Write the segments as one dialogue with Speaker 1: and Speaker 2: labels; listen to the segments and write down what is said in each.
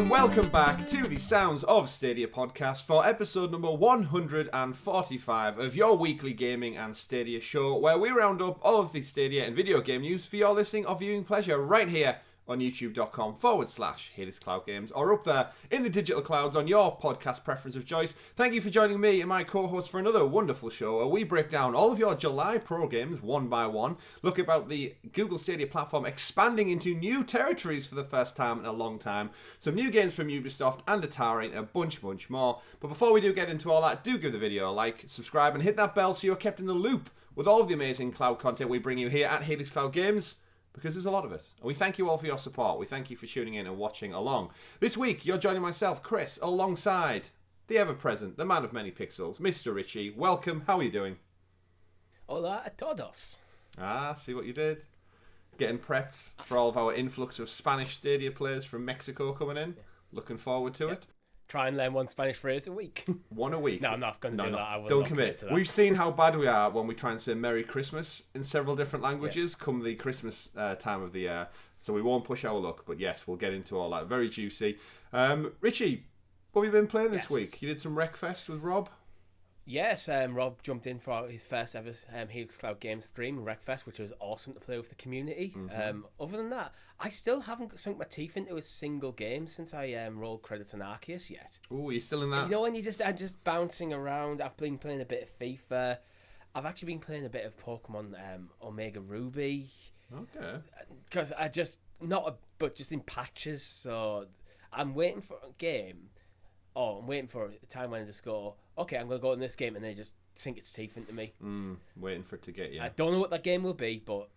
Speaker 1: Welcome back to the Sounds of Stadia podcast for episode number 145 of your weekly gaming and Stadia show, where we round up all of the Stadia and video game news for your listening or viewing pleasure right here on youtube.com/Helix Cloud Games, or up there in the digital clouds on your podcast preference of choice. Thank you for joining me and my co-host for another wonderful show where we break down all of your July Pro games one by one, look about the Google Stadia platform expanding into new territories for the first time in a long time, some new games from Ubisoft and Atari, and a bunch more. But before we do get into all that, do give the video a like, subscribe, and hit that bell so you're kept in the loop with all of the amazing cloud content we bring you here at Helix Cloud Games, because there's a lot of it. And we thank you all for your support. We thank you for tuning in and watching along. This week, you're joining myself, Chris, alongside the ever-present, the man of many pixels, Mr. Richie. Welcome. How are you doing?
Speaker 2: Hola a todos.
Speaker 1: See what you did? Getting prepped for all of our influx of Spanish Stadia players from Mexico coming in. Looking forward to it.
Speaker 2: Try and learn one Spanish phrase a week.
Speaker 1: One a week?
Speaker 2: No, I'm not going to do that. I will
Speaker 1: Don't
Speaker 2: not
Speaker 1: commit
Speaker 2: to that.
Speaker 1: We've seen how bad we are when we try and say Merry Christmas in several different languages come the Christmas time of the year. So we won't push our luck, but yes, we'll get into all that. Very juicy. Richie, what have you been playing this week? You did some Wreckfest with Rob?
Speaker 2: Yes, Rob jumped in for his first ever Helix Cloud Games stream, Wreckfest, which was awesome to play with the community. Other than that, I still haven't sunk my teeth into a single game since I rolled credits on Arceus yet.
Speaker 1: Oh, you're still in that?
Speaker 2: You know, when I'm just bouncing around. I've been playing a bit of FIFA. I've actually been playing a bit of Pokemon Omega Ruby.
Speaker 1: Okay.
Speaker 2: Because but just in patches. So I'm waiting for a game. I'm waiting for a time when I just go, okay, I'm going to go in this game, and then it just sink its teeth into me.
Speaker 1: Waiting for it to get you.
Speaker 2: I don't know what that game will be, but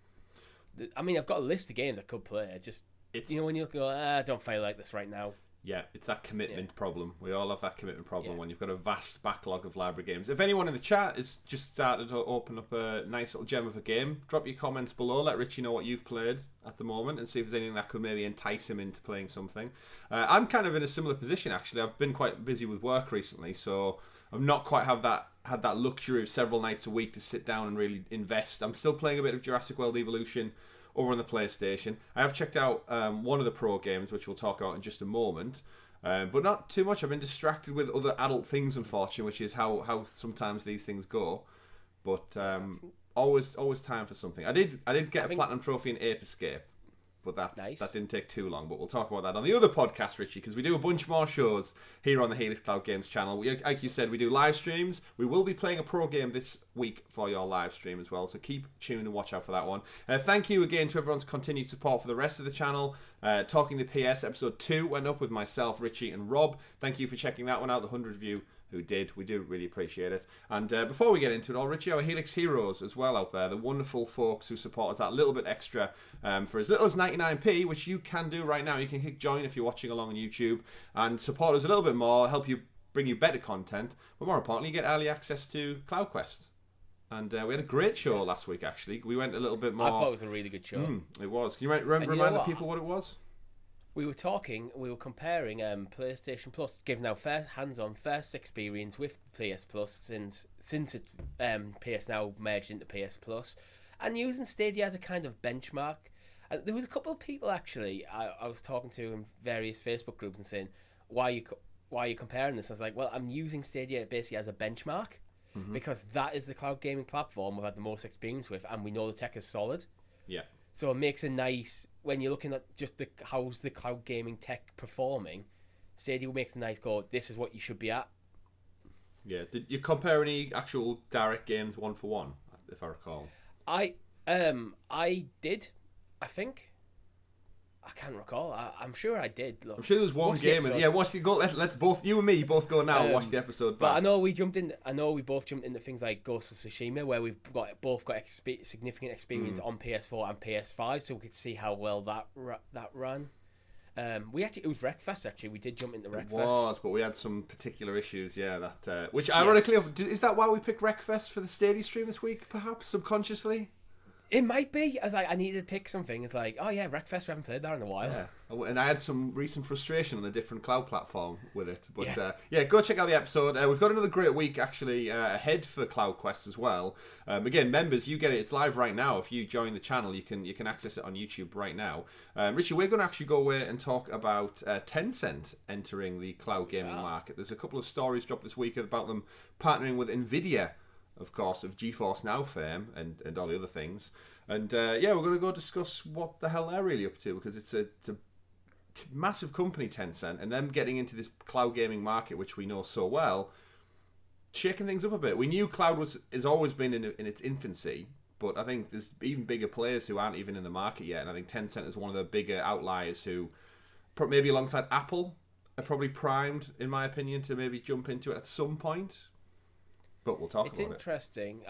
Speaker 2: I mean, I've got a list of games I could play. It's you know, when you go, I don't feel like this right now.
Speaker 1: Yeah, it's that commitment problem. We all have that commitment problem when you've got a vast backlog of library games. If anyone in the chat has just started to open up a nice little gem of a game, drop your comments below. Let Richie know what you've played at the moment and see if there's anything that could maybe entice him into playing something. I'm kind of in a similar position, actually. I've been quite busy with work recently, so I've not quite had that luxury of several nights a week to sit down and really invest. I'm still playing a bit of Jurassic World Evolution over on the PlayStation. I have checked out one of the Pro games, which we'll talk about in just a moment, but not too much. I've been distracted with other adult things, unfortunately, which is how sometimes these things go. But always time for something. I did get a platinum trophy in Ape Escape, but that didn't take too long. But we'll talk about that on the other podcast, Richie, because we do a bunch more shows here on the Helix Cloud Games channel. Like you said, we do live streams. We will be playing a pro game this week for your live stream as well, so keep tuned and watch out for that one. Thank you again to everyone's continued support for the rest of the channel. Talking to PS, episode 2 went up with myself, Richie, and Rob. Thank you for checking that one out, the 100 of you who did. We do really appreciate it. And before we get into it all, Richie, our Helix Heroes as well out there, the wonderful folks who support us that little bit extra for as little as 99p, which you can do right now. You can click join if you're watching along on YouTube and support us a little bit more, help you bring you better content, but more importantly, you get early access to CloudQuest. And we had a great show last week, actually. We went a little bit more...
Speaker 2: I thought it was a really good show.
Speaker 1: It was. Can you remind the people what it was?
Speaker 2: We were comparing PlayStation Plus, giving our first hands-on first experience with PS Plus since it, PS Now merged into PS Plus, and using Stadia as a kind of benchmark. There was a couple of people, actually, I was talking to in various Facebook groups and saying, why are you comparing this? I was like, well, I'm using Stadia basically as a benchmark, because that is the cloud gaming platform we've had the most experience with, and we know the tech is solid.
Speaker 1: Yeah.
Speaker 2: So it makes it nice when you're looking at just how's the cloud gaming tech performing. Stadia makes it nice go, this is what you should be at.
Speaker 1: Yeah. Did you compare any actual direct games one for one, if I recall?
Speaker 2: I did, I think. I can't recall. I'm sure I did. Look,
Speaker 1: I'm sure there was one game. Watch the go. Let's both, you and me, both go now and watch the episode back.
Speaker 2: But I know we both jumped into things like Ghost of Tsushima, where we've both got significant experience on PS4 and PS5, so we could see how well that ran. It was Wreckfest actually. We did jump into Wreckfest.
Speaker 1: It was, but we had some particular issues. Yeah, that which ironically is that why we picked Wreckfest for the Stadia stream this week? Perhaps subconsciously.
Speaker 2: It might be. As I needed to pick something. It's like, oh yeah, Wreckfest. We haven't played that in a while.
Speaker 1: Yeah. And I had some recent frustration on a different cloud platform with it. But go check out the episode. We've got another great week actually ahead for CloudQuest as well. Again, members, you get it. It's live right now. If you join the channel, you can access it on YouTube right now. Richie, we're going to actually go away and talk about Tencent entering the cloud gaming market. There's a couple of stories dropped this week about them partnering with Nvidia, of course, of GeForce Now fame and all the other things. And we're going to go discuss what the hell they're really up to, because it's a massive company, Tencent, and them getting into this cloud gaming market, which we know so well, shaking things up a bit. We knew cloud has always been in its infancy, but I think there's even bigger players who aren't even in the market yet, and I think Tencent is one of the bigger outliers who, maybe alongside Apple, are probably primed, in my opinion, to maybe jump into it at some point. But we'll talk about it.
Speaker 2: It's interesting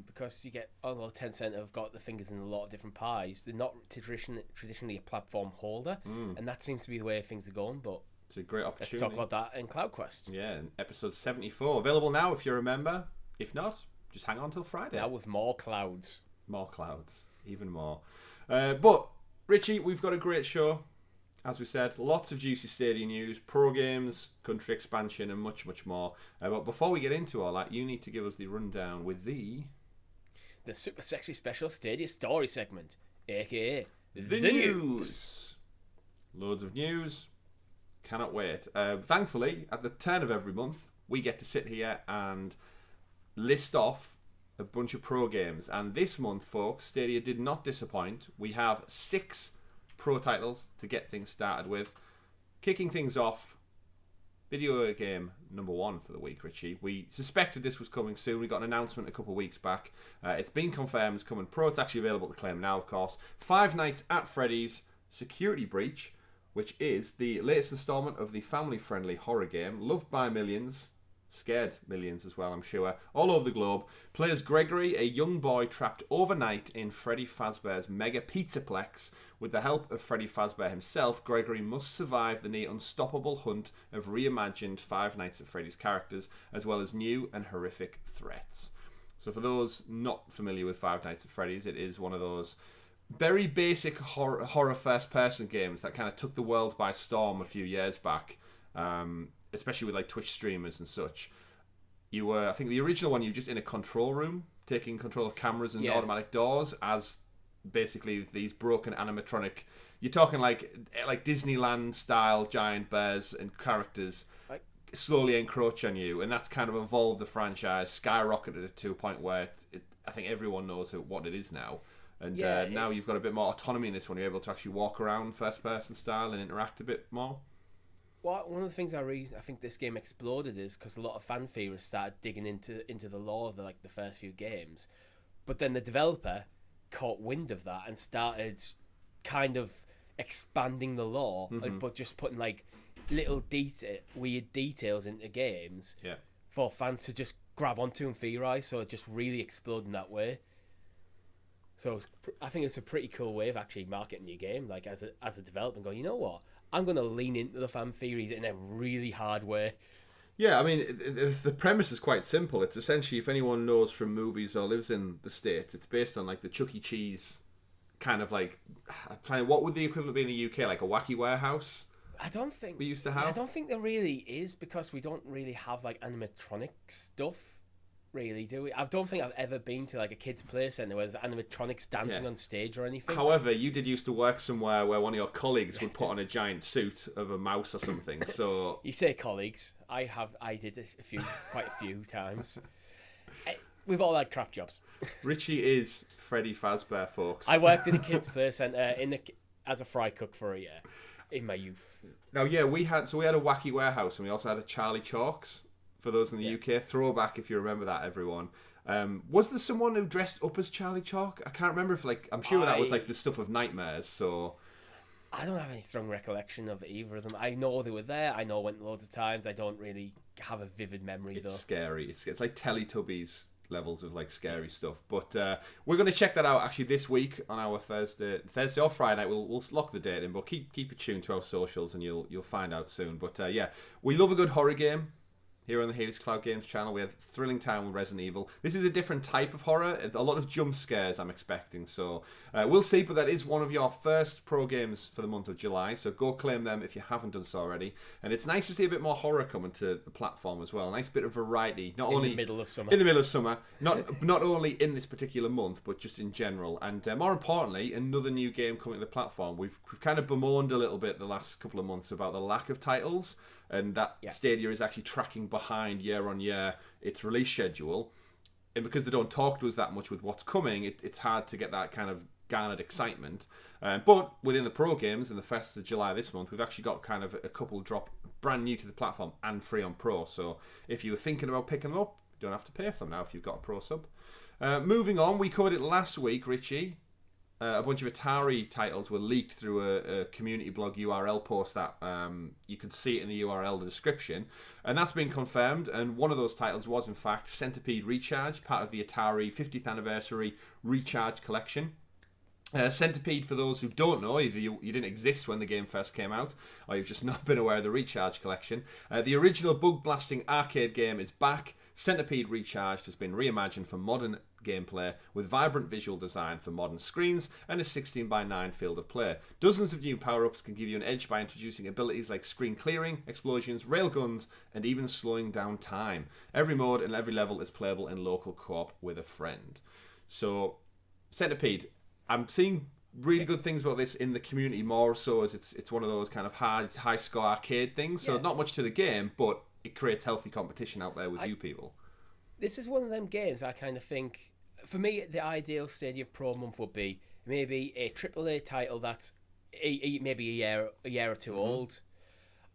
Speaker 2: because you get, Tencent have got the fingers in a lot of different pies. They're not traditionally a platform holder, and that seems to be the way things are going. But
Speaker 1: it's a great opportunity.
Speaker 2: Let's talk about that in CloudQuest.
Speaker 1: Yeah, in episode 74. Available now if you're a member. If not, just hang on till Friday.
Speaker 2: Now with more clouds.
Speaker 1: More clouds. Even more. But, Richie, we've got a great show. As we said, lots of juicy Stadia news, pro games, country expansion, and much, much more. But before we get into all that, you need to give us the rundown with the
Speaker 2: super sexy special Stadia story segment, aka
Speaker 1: the news. Loads of news. Cannot wait. Thankfully, at the turn of every month, we get to sit here and list off a bunch of pro games. And this month, folks, Stadia did not disappoint. We have 6 pro titles to get things started with. Kicking things off, video game number 1 for the week, Richie. We suspected this was coming soon. We got an announcement a couple of weeks back. It's been confirmed. It's coming pro. It's actually available to claim now, of course. Five Nights at Freddy's Security Breach, which is the latest installment of the family-friendly horror game, loved by millions, scared millions as well, I'm sure, all over the globe. Plays Gregory, a young boy trapped overnight in Freddy Fazbear's mega pizzaplex. With the help of Freddy Fazbear himself, Gregory must survive the near unstoppable hunt of reimagined Five Nights at Freddy's characters, as well as new and horrific threats. So for those not familiar with Five Nights at Freddy's, it is one of those very basic horror first-person games that kind of took the world by storm a few years back, especially with like Twitch streamers and such. You were, I think the original one, you were just in a control room, taking control of cameras and automatic doors as basically these broken animatronic, you're talking like Disneyland style giant bears and characters slowly encroach on you, and that's kind of evolved the franchise, skyrocketed it to a point where I think everyone knows what it is now. And now you've got a bit more autonomy in this one. You're able to actually walk around first person style and interact a bit more.
Speaker 2: Well, one of the things I think this game exploded is because a lot of fan theorists started digging into the lore of the first few games, but then the developer caught wind of that and started kind of expanding the lore, but just putting like little weird details into games for fans to just grab onto and theorize. So it just really exploded in that way. So I think it's a pretty cool way of actually marketing your game, like as a developer, going, you know what, I'm going to lean into the fan theories in a really hard way.
Speaker 1: Yeah, I mean, the premise is quite simple. It's essentially, if anyone knows from movies or lives in the States, it's based on like the Chuck E. Cheese kind of like, what would the equivalent be in the UK, like a wacky warehouse?
Speaker 2: I don't think
Speaker 1: we used to have.
Speaker 2: I don't think there really is, because we don't really have like animatronic stuff. Really, do we? I don't think I've ever been to like a kids' play centre where there's animatronics dancing on stage or anything.
Speaker 1: However, you did used to work somewhere where one of your colleagues would put on a giant suit of a mouse or something. So
Speaker 2: you say colleagues? I did this quite a few times. We've all had crap jobs.
Speaker 1: Richie is Freddy Fazbear, folks.
Speaker 2: I worked in a kids' play centre as a fry cook for a year in my youth.
Speaker 1: Now, we had a wacky warehouse, and we also had a Charlie Chalks. For those in the UK, throwback if you remember that, everyone. Was there someone who dressed up as Charlie Chalk? I can't remember if I'm sure that was like the stuff of nightmares. So
Speaker 2: I don't have any strong recollection of either of them. I know they were there. I know I went loads of times. I don't really have a vivid memory though.
Speaker 1: It's scary. It's like Teletubbies levels of like scary stuff. But we're going to check that out actually this week on our Thursday or Friday night. We'll lock the date in, but keep it tuned to our socials and you'll find out soon. But yeah, we love a good horror game. Here on the Helix Cloud Games channel, we had a thrilling time with Resident Evil. This is a different type of horror. A lot of jump scares I'm expecting. So we'll see, but that is one of your first pro games for the month of July. So go claim them if you haven't done so already. And it's nice to see a bit more horror coming to the platform as well. A nice bit of variety. Not only
Speaker 2: in the middle of summer.
Speaker 1: In the middle of summer. Not only in this particular month, but just in general. And more importantly, another new game coming to the platform. We've kind of bemoaned a little bit the last couple of months about the lack of titles. And that Stadia is actually tracking behind year on year its release schedule. And because they don't talk to us that much with what's coming, it's hard to get that kind of garnered excitement. But within the pro games and the 1st of July this month, we've actually got kind of a couple drop brand new to the platform and free on pro. So if you were thinking about picking them up, you don't have to pay for them now if you've got a pro sub. Moving on, we covered it last week, Richie. A bunch of Atari titles were leaked through a community blog URL post that you could see it in the URL, the description. And that's been confirmed. And one of those titles was, in fact, Centipede Recharged, part of the Atari 50th Anniversary Recharge Collection. Centipede, for those who don't know, either you didn't exist when the game first came out, or you've just not been aware of the Recharge Collection. The original bug-blasting arcade game is back. Centipede Recharged has been reimagined for modern gameplay with vibrant visual design for modern screens and a 16:9 field of play. Dozens of new power-ups can give you an edge by introducing abilities like screen clearing, explosions, railguns, and even slowing down time. Every mode and every level is playable in local co-op with a friend. So, Centipede, I'm seeing really good things about this in the community more so as it's one of those kind of high score arcade things. So not much to the game, but it creates healthy competition out there with you people.
Speaker 2: This is one of them games I kind of think, for me, the ideal Stadia Pro month would be maybe a AAA title that's maybe a year or two old,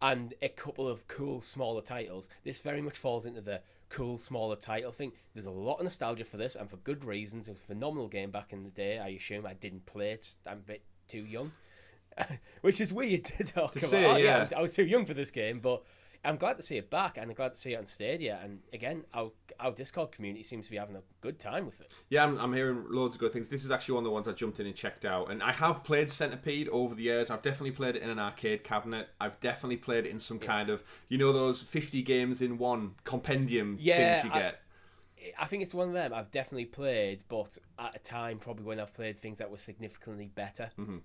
Speaker 2: and a couple of cool smaller titles. This very much falls into the cool smaller title thing. There's a lot of nostalgia for this, and for good reasons. It was a phenomenal game back in the day. I assume I didn't play it. I'm a bit too young, which is weird to talk about.
Speaker 1: Say,
Speaker 2: I was too young for this game, but I'm glad to see it back, and I'm glad to see it on Stadia. And again, our Discord community seems to be having a good time with it.
Speaker 1: Yeah, I'm hearing loads of good things. This is actually one of the ones I jumped in and checked out. And I have played Centipede over the years. I've definitely played it in an arcade cabinet. I've definitely played it in some kind of, those 50 games in one compendium things you get.
Speaker 2: I think it's one of them I've definitely played, but at a time probably when I've played things that were significantly better.
Speaker 1: Mm-hmm.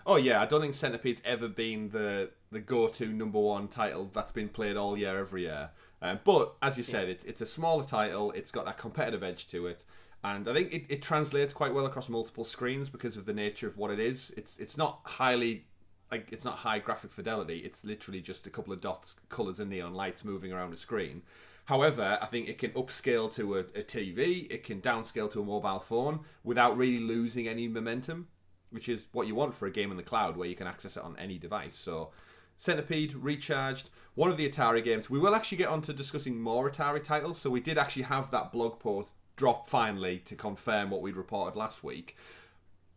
Speaker 1: Oh yeah, I don't think Centipede's ever been the go-to number one title that's been played all year, every year. But as you said, it's a smaller title. It's got that competitive edge to it, and I think it translates quite well across multiple screens because of the nature of what it is. It's not it's not high graphic fidelity. It's literally just a couple of dots, colours, and neon lights moving around a screen. However, I think it can upscale to a TV. It can downscale to a mobile phone without really losing any momentum, which is what you want for a game in the cloud where you can access it on any device. So, Centipede, Recharged, one of the Atari games. We will actually get on to discussing more Atari titles, so we did actually have that blog post drop finally to confirm what we'd reported last week.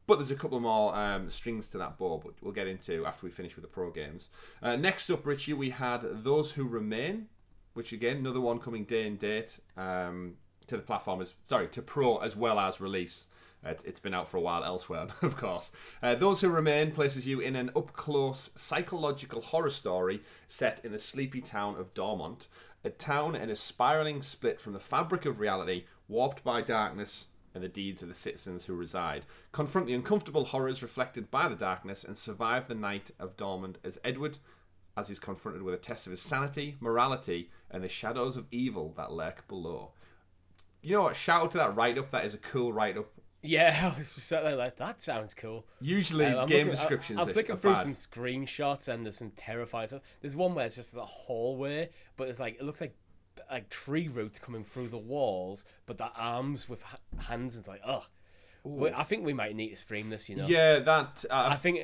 Speaker 1: But there's a couple more strings to that bow, but we'll get into after we finish with the pro games. Next up, Richie, we had Those Who Remain, which again, another one coming day and date to the platform, to pro as well as release. It's been out for a while elsewhere, of course. Those Who Remain places you in an up-close psychological horror story set in the sleepy town of Dormont, a town in a spiralling split from the fabric of reality, warped by darkness and the deeds of the citizens who reside. Confront the uncomfortable horrors reflected by the darkness and survive the night of Dormont as Edward, as he's confronted with a test of his sanity, morality, and the shadows of evil that lurk below. You know what? Shout out to that write-up. That is a cool write-up.
Speaker 2: Yeah, I was certainly like, that sounds cool.
Speaker 1: Usually game descriptions
Speaker 2: I'm flicking through some screenshots and there's some terrifying stuff. There's one where it's just the hallway, but it's like, it looks like tree roots coming through the walls, but the arms with hands, and it's like, ugh. I think we might need to stream this,
Speaker 1: Yeah, that...
Speaker 2: I think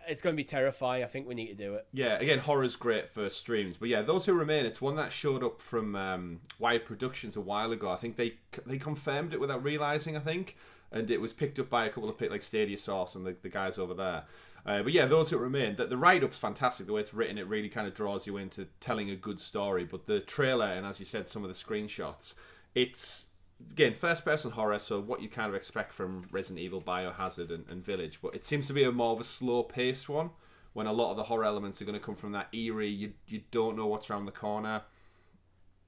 Speaker 2: it's going to be terrifying. I think we need to do it.
Speaker 1: Yeah, again, horror's great for streams. But yeah, Those Who Remain, it's one that showed up from Wired Productions a while ago. I think they confirmed it without realising, I think. And it was picked up by a couple of like Stadia Source and the guys over there. But yeah, Those Who Remain, the write-up's fantastic. The way it's written, it really kind of draws you into telling a good story. But the trailer, and as you said, some of the screenshots, it's again, first-person horror, so what you kind of expect from Resident Evil, Biohazard, and Village, but it seems to be more of a slow-paced one, when a lot of the horror elements are going to come from that eerie, you don't know what's around the corner,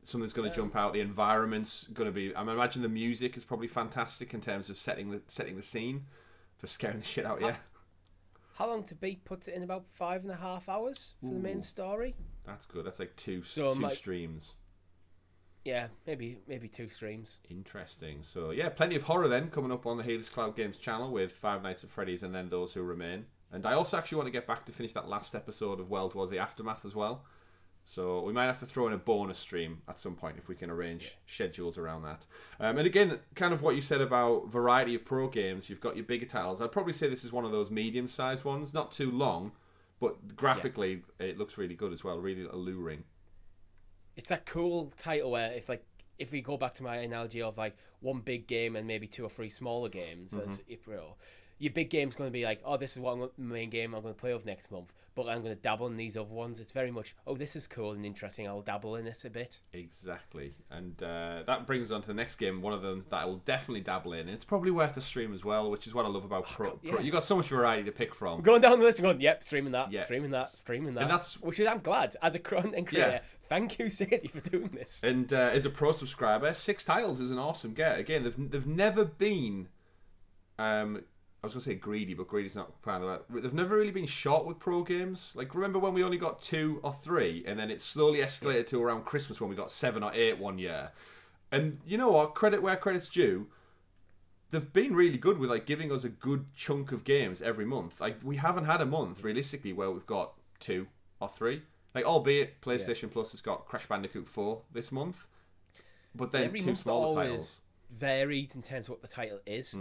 Speaker 1: something's going to jump out, the environment's going to be... I imagine the music is probably fantastic in terms of setting the scene for scaring the shit out of you.
Speaker 2: How long to beat puts it in about 5.5 hours for the main story?
Speaker 1: That's good. That's like two streams.
Speaker 2: Yeah, maybe 2 streams.
Speaker 1: Interesting. So yeah, plenty of horror then coming up on the Helix Cloud Games channel with Five Nights at Freddy's and then Those Who Remain. And I also actually want to get back to finish that last episode of World War Z Aftermath as well. So we might have to throw in a bonus stream at some point if we can arrange schedules around that. And again, kind of what you said about variety of pro games. You've got your bigger titles. I'd probably say this is one of those medium-sized ones. Not too long, but graphically it looks really good as well. Really alluring.
Speaker 2: It's that cool title where if we go back to my analogy of like one big game and maybe 2 or 3 smaller games, as your big game's going to be like, oh, this is what the main game I'm going to play over next month, but I'm going to dabble in these other ones. It's very much, oh, this is cool and interesting, I'll dabble in this a bit.
Speaker 1: Exactly. And that brings us on to the next game, one of them that I will definitely dabble in. It's probably worth a stream as well, which is what I love about Pro. You got so much variety to pick from.
Speaker 2: I'm going down the list and going, yep, streaming that. And that's... Which is, I'm glad, as a content creator, thank you, Sadie, for doing this.
Speaker 1: And as a Pro subscriber, 6 titles is an awesome get. Again, they've never been... I was going to say greedy, but greedy's not part of that. They've never really been short with pro games. Like, remember when we only got 2 or 3, and then it slowly escalated to around Christmas when we got 7 or 8 one year. And you know what? Credit where credit's due. They've been really good with like giving us a good chunk of games every month. Like, we haven't had a month, realistically, where we've got 2 or 3. Like, albeit PlayStation Plus has got Crash Bandicoot 4 this month. But then
Speaker 2: every
Speaker 1: 2
Speaker 2: month
Speaker 1: smaller
Speaker 2: always
Speaker 1: titles.
Speaker 2: Varied in terms of what the title is.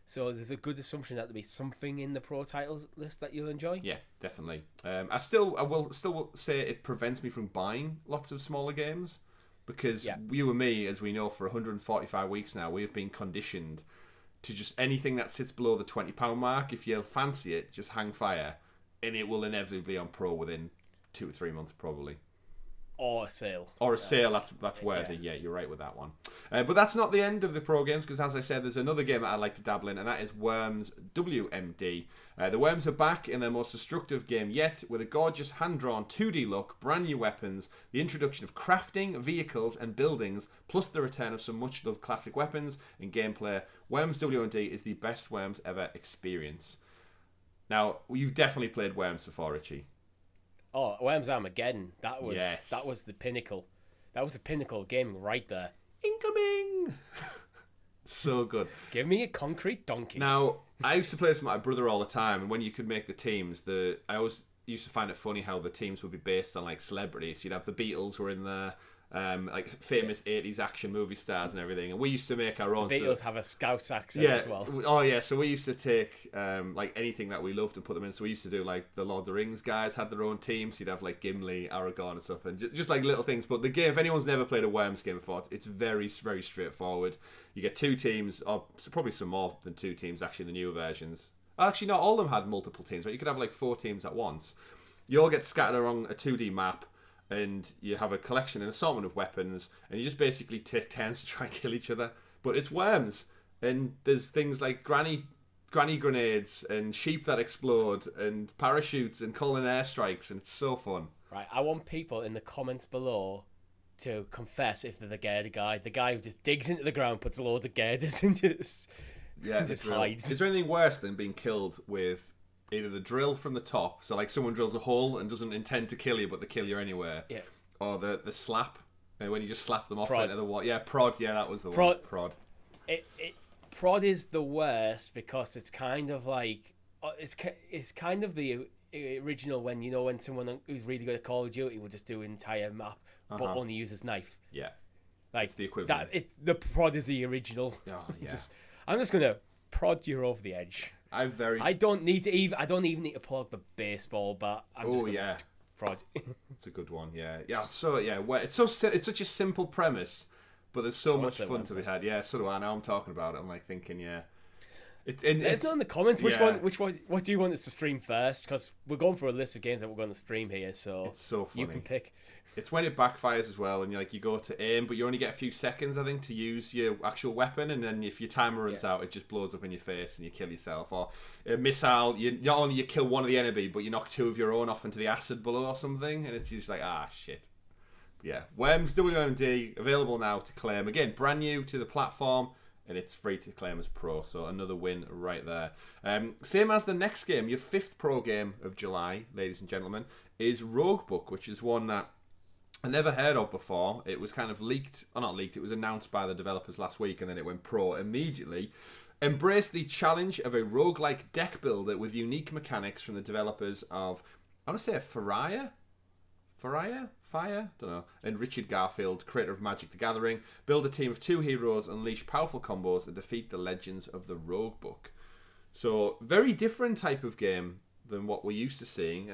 Speaker 2: So there's a good assumption that there'll be something in the pro titles list that you'll enjoy.
Speaker 1: Yeah, definitely. I will still say it prevents me from buying lots of smaller games because you and me, as we know, for 145 weeks now, we have been conditioned to just anything that sits below the £20 mark. If you fancy it, just hang fire, and it will inevitably be on pro within 2 or 3 months, probably.
Speaker 2: Or a sale.
Speaker 1: Or a sale, that's worthy. Yeah, you're right with that one. But that's not the end of the pro games, because as I said, there's another game that I'd like to dabble in, and that is Worms WMD. The Worms are back in their most destructive game yet, with a gorgeous hand-drawn 2D look, brand new weapons, the introduction of crafting, vehicles, and buildings, plus the return of some much-loved classic weapons and gameplay. Worms WMD is the best Worms ever experience. Now, you've definitely played Worms before, Richie.
Speaker 2: Oh, Worms Armageddon. That was the pinnacle. That was the pinnacle of gaming right there.
Speaker 1: Incoming! So good.
Speaker 2: Give me a concrete donkey.
Speaker 1: Now, I used to play this with my brother all the time, and when you could make the teams, I always used to find it funny how the teams would be based on like celebrities. You'd have the Beatles were in there, like famous 80s action movie stars and everything, and we used to make our own.
Speaker 2: The Beatles have a Scouse accent as well.
Speaker 1: Oh yeah, so we used to take like anything that we loved and put them in. So we used to do like the Lord of the Rings guys had their own teams. You'd have like Gimli, Aragorn and stuff, and just like little things. But the game, if anyone's never played a Worms game before, it's very, very straightforward. You get 2 teams, or probably some more than 2 teams actually in the newer versions. Actually, not all of them had multiple teams, right? You could have like 4 teams at once. You all get scattered along a 2D map, and you have a collection, an assortment of weapons, and you just basically take turns to try and kill each other. But it's Worms, and there's things like granny grenades, and sheep that explode, and parachutes, and calling airstrikes, and it's so fun.
Speaker 2: Right, I want people in the comments below to confess if they're the guy who just digs into the ground, puts loads of girders, and just hides.
Speaker 1: Is there anything worse than being killed with either the drill from the top, so like someone drills a hole and doesn't intend to kill you, but they kill you anyway, or the slap, when you just slap them off into the wall? Yeah, prod. Yeah, that was the one. Prod.
Speaker 2: Prod is the worst because it's kind of like it's kind of the original when someone who's really good at Call of Duty will just do an entire map but only uses knife.
Speaker 1: Yeah,
Speaker 2: like
Speaker 1: it's the equivalent.
Speaker 2: The prod is the original.
Speaker 1: Oh, yeah.
Speaker 2: I'm just gonna prod you over the edge. I don't even need to pull out the baseball bat. Prod.
Speaker 1: It's a good one. Yeah. So it's such a simple premise, but there's so much fun to be had. Yeah, so do I. Now I'm talking about it, I'm like thinking,
Speaker 2: Let us know in the comments what do you want us to stream first? Because we're going for a list of games that we're going to stream here, so
Speaker 1: it's so funny.
Speaker 2: You can pick.
Speaker 1: It's when it backfires as well, and you go to aim, but you only get a few seconds, I think, to use your actual weapon, and then if your timer runs out, it just blows up in your face and you kill yourself. Or a missile, not only you kill one of the enemy, but you knock two of your own off into the acid below or something, and it's just like, shit. But yeah, Worms WMD available now to claim. Again, brand new to the platform. And it's free to claim as pro, so another win right there. Same as the next game, your 5th pro game of July, ladies and gentlemen, is Roguebook, which is one that I never heard of before. It was kind of leaked, or not leaked, it was announced by the developers last week, and then it went pro immediately. Embrace the challenge of a roguelike deck builder with unique mechanics from the developers of, I want to say, Fire? Don't know. And Richard Garfield, creator of Magic the Gathering. Build a team of 2 heroes, unleash powerful combos, and defeat the legends of the Roguebook. So, very different type of game than what we're used to seeing.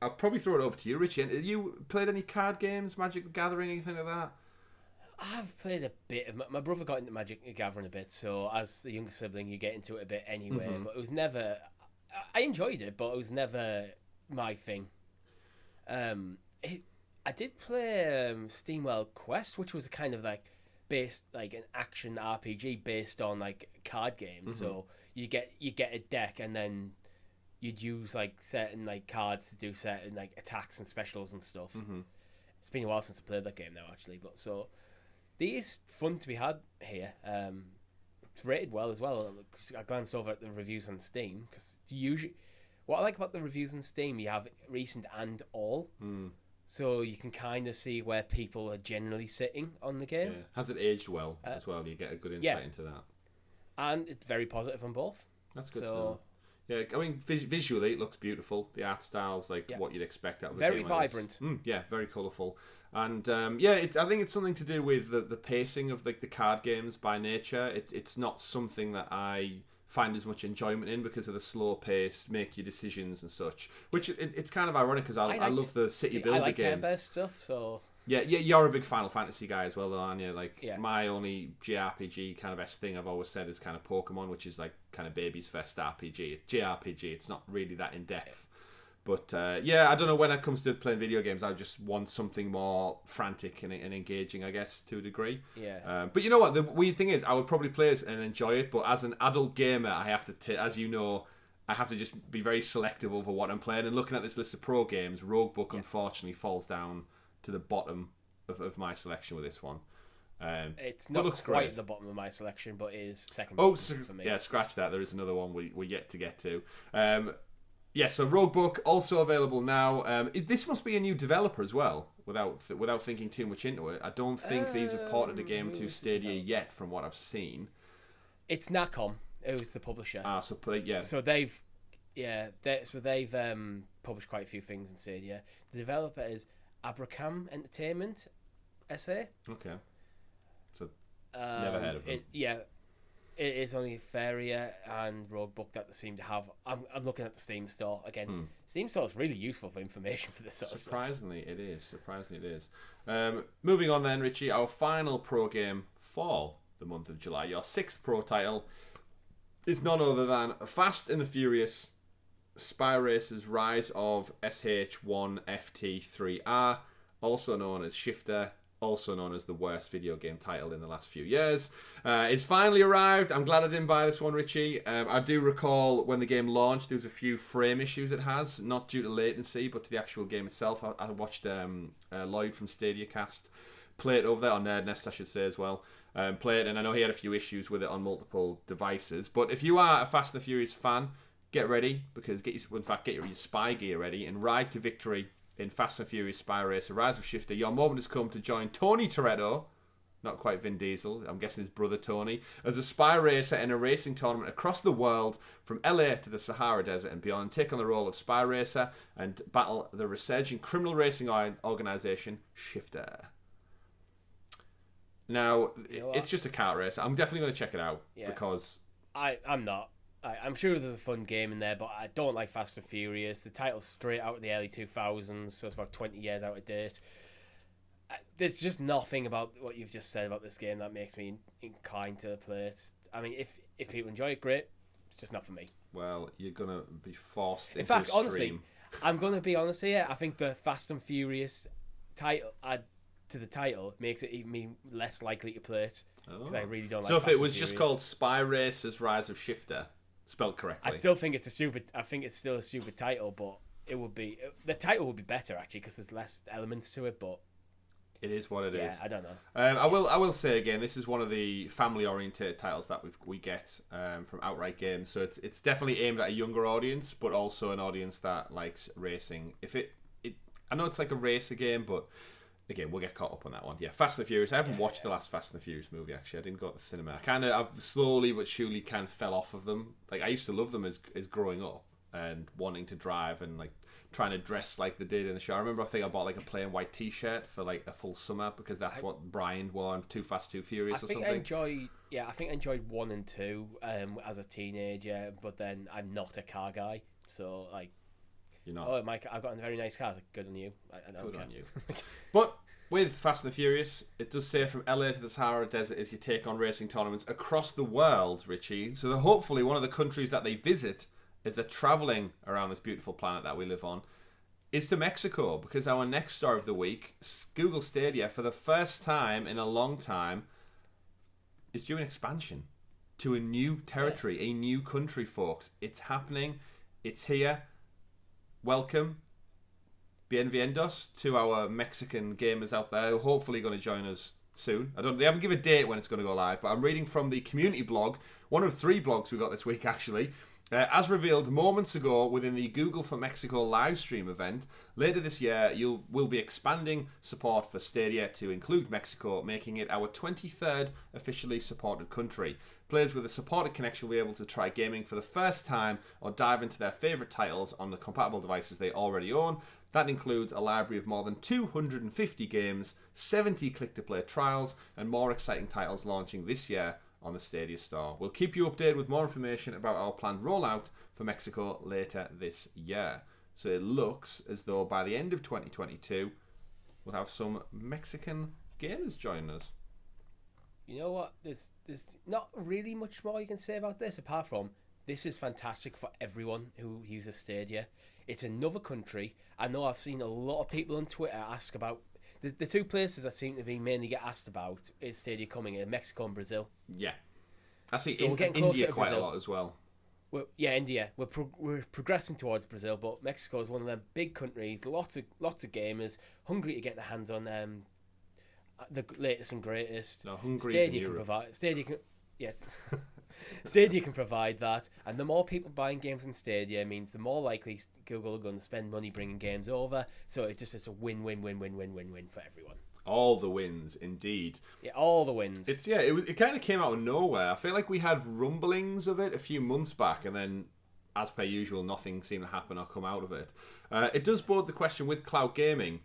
Speaker 1: I'll probably throw it over to you, Richie. Have you played any card games, Magic the Gathering, anything like that?
Speaker 2: I've played a bit of... My brother got into Magic the Gathering a bit, so as the younger sibling, you get into it a bit anyway. Mm-hmm. But it was never... I enjoyed it, but it was never my thing. I did play Steamworld Quest, which was kind of like based like an action RPG based on like card games. Mm-hmm. So you get a deck, and then you'd use like certain like cards to do certain like attacks and specials and stuff. Mm-hmm. It's been a while since I played that game now, actually. But so these fun to be had here. It's rated well as well. I glanced over at the reviews on Steam because usually what I like about the reviews on Steam, you have recent and all. Mm. So you can kind of see where people are generally sitting on the game. Yeah.
Speaker 1: Has it aged well as well? You get a good insight into that.
Speaker 2: And it's very positive on both.
Speaker 1: That's good to know. Yeah, I mean, visually it looks beautiful. The art style's like what you'd expect out of a
Speaker 2: very
Speaker 1: game
Speaker 2: vibrant.
Speaker 1: Like yeah, very colourful. And I think it's something to do with the pacing of the card games by nature. It's not something that I find as much enjoyment in because of the slow pace, make your decisions and such. Which it's kind of ironic because I love the city builder games. I like
Speaker 2: turn-based stuff, so...
Speaker 1: Yeah, you're a big Final Fantasy guy as well, though, aren't you? Like, my only JRPG kind of thing I've always said is kind of Pokemon, which is like kind of baby's first RPG. JRPG, it's not really that in-depth. But, I don't know, when it comes to playing video games, I just want something more frantic and engaging, I guess, to a degree.
Speaker 2: Yeah.
Speaker 1: But you know what? The weird thing is, I would probably play it and enjoy it, but as an adult gamer, I have to, as you know, I have to just be very selective over what I'm playing. And looking at this list of pro games, Roguebook, unfortunately, falls down to the bottom of my selection with this one.
Speaker 2: It's not quite at the bottom of my selection, but it is second for me.
Speaker 1: Yeah, scratch that. There is another one we're yet to get to. So Roguebook, also available now. This must be a new developer as well, without thinking too much into it. I don't think these have ported the game to Stadia yet, from what I've seen.
Speaker 2: It's Nacom, who's the publisher.
Speaker 1: So
Speaker 2: they've published quite a few things in Stadia. The developer is Abracam Entertainment SA.
Speaker 1: Okay. So never heard of them.
Speaker 2: It is only Feria and Roguebook that they seem to have. I'm looking at the Steam store again. Steam store is really useful for information for this sort of stuff.
Speaker 1: Surprisingly, it is. Moving on then, Richie, our final pro game for the month of July. Your 6th pro title is none other than Fast and the Furious Spy Racers Rise of SH1FT3R, also known as Shifter, also known as the worst video game title in the last few years. It's finally arrived. I'm glad I didn't buy this one, Richie. I do recall when the game launched, there was a few frame issues it has, not due to latency, but to the actual game itself. I watched Lloyd from StadiaCast play it over there, on Nerdnest, I should say, as well. Play it, and I know he had a few issues with it on multiple devices. But if you are a Fast and the Furious fan, get ready, because get your spy gear ready and ride to victory in Fast and Furious Spy Racer Rise of Shifter. Your moment has come to join Tony Toretto, not quite Vin Diesel, I'm guessing his brother Tony, as a spy racer in a racing tournament across the world, from LA to the Sahara Desert and beyond. Take on the role of spy racer and battle the resurging criminal racing organisation Shifter. Now, it's just a kart race. I'm definitely going to check it out because
Speaker 2: I'm not. I'm sure there's a fun game in there, but I don't like Fast and Furious. The title's straight out of the early 2000s, so it's about 20 years out of date. There's just nothing about what you've just said about this game that makes me inclined to play it. I mean, if people enjoy it, great. It's just not for me.
Speaker 1: Well, you're gonna be forced.
Speaker 2: In fact, honestly, I'm gonna be honest here. I think the Fast and Furious title to the title makes it even less likely to play it because I really don't like.
Speaker 1: So if
Speaker 2: Fast
Speaker 1: it was
Speaker 2: and
Speaker 1: just
Speaker 2: Furious.
Speaker 1: called Spy Racers: Rise of Shifter, spelled correctly,
Speaker 2: I still think it's a stupid. I think it's still a stupid title, but it would be the title would be better actually because there's less elements to it. But
Speaker 1: it is what it is.
Speaker 2: Yeah, I don't know.
Speaker 1: I will say again, this is one of the family-oriented titles that we get from Outright Games. So it's definitely aimed at a younger audience, but also an audience that likes racing. I know it's like a racer game, but again, we'll get caught up on that one. Yeah, Fast and the Furious. I haven't watched the last Fast and the Furious movie actually. I didn't go to the cinema. I've slowly but surely kind of fell off of them. Like I used to love them as growing up and wanting to drive and like trying to dress like they did in the show. I think I bought like a plain white T-shirt for like a full summer because that's what Brian wore on Too Fast, Too Furious or something. I
Speaker 2: think I enjoyed 1 and 2 as a teenager, but then I'm not a car guy, so like.
Speaker 1: You're not.
Speaker 2: Oh, Mike, I've got a very nice car. Like, good on you.
Speaker 1: Good on you. But with Fast and the Furious, it does say from LA to the Sahara Desert is your take on racing tournaments across the world, Richie. So hopefully one of the countries that they visit as they're travelling around this beautiful planet that we live on is to Mexico, because our next story of the week, Google Stadia, for the first time in a long time, is doing expansion to a new territory, a new country, folks. It's happening. It's here. Welcome. Bienvenidos to our Mexican gamers out there who are hopefully going to join us soon. They haven't given a date when it's going to go live, but I'm reading from the community blog, one of 3 blogs we got this week actually. As revealed moments ago within the Google for Mexico livestream event, later this year we'll be expanding support for Stadia to include Mexico, making it our 23rd officially supported country. Players with a supported connection will be able to try gaming for the first time or dive into their favourite titles on the compatible devices they already own. That includes a library of more than 250 games, 70 click-to-play trials, and more exciting titles launching this year on the Stadia store. We'll keep you updated with more information about our planned rollout for Mexico later this year. So it looks as though by the end of 2022, we'll have some Mexican gamers join us.
Speaker 2: You know what? There's not really much more you can say about this apart from this is fantastic for everyone who uses Stadia. It's another country. I know I've seen a lot of people on Twitter ask about the 2 places that seem to be mainly get asked about is Stadia coming in Mexico and Brazil.
Speaker 1: Yeah, I see.
Speaker 2: So
Speaker 1: India quite Brazil. A lot as well.
Speaker 2: India. We're progressing towards Brazil, but Mexico is one of them big countries. Lots of gamers hungry to get their hands on the latest and greatest.
Speaker 1: No, hungry
Speaker 2: Stadia can provide. Yes. Stadia can provide that, and the more people buying games in Stadia means the more likely Google are going to spend money bringing games over. So it's a win-win-win-win-win-win-win for everyone.
Speaker 1: All the wins, indeed.
Speaker 2: Yeah, all the wins.
Speaker 1: It kind of came out of nowhere. I feel like we had rumblings of it a few months back, and then, as per usual, nothing seemed to happen or come out of it. It does bode the question with cloud gaming,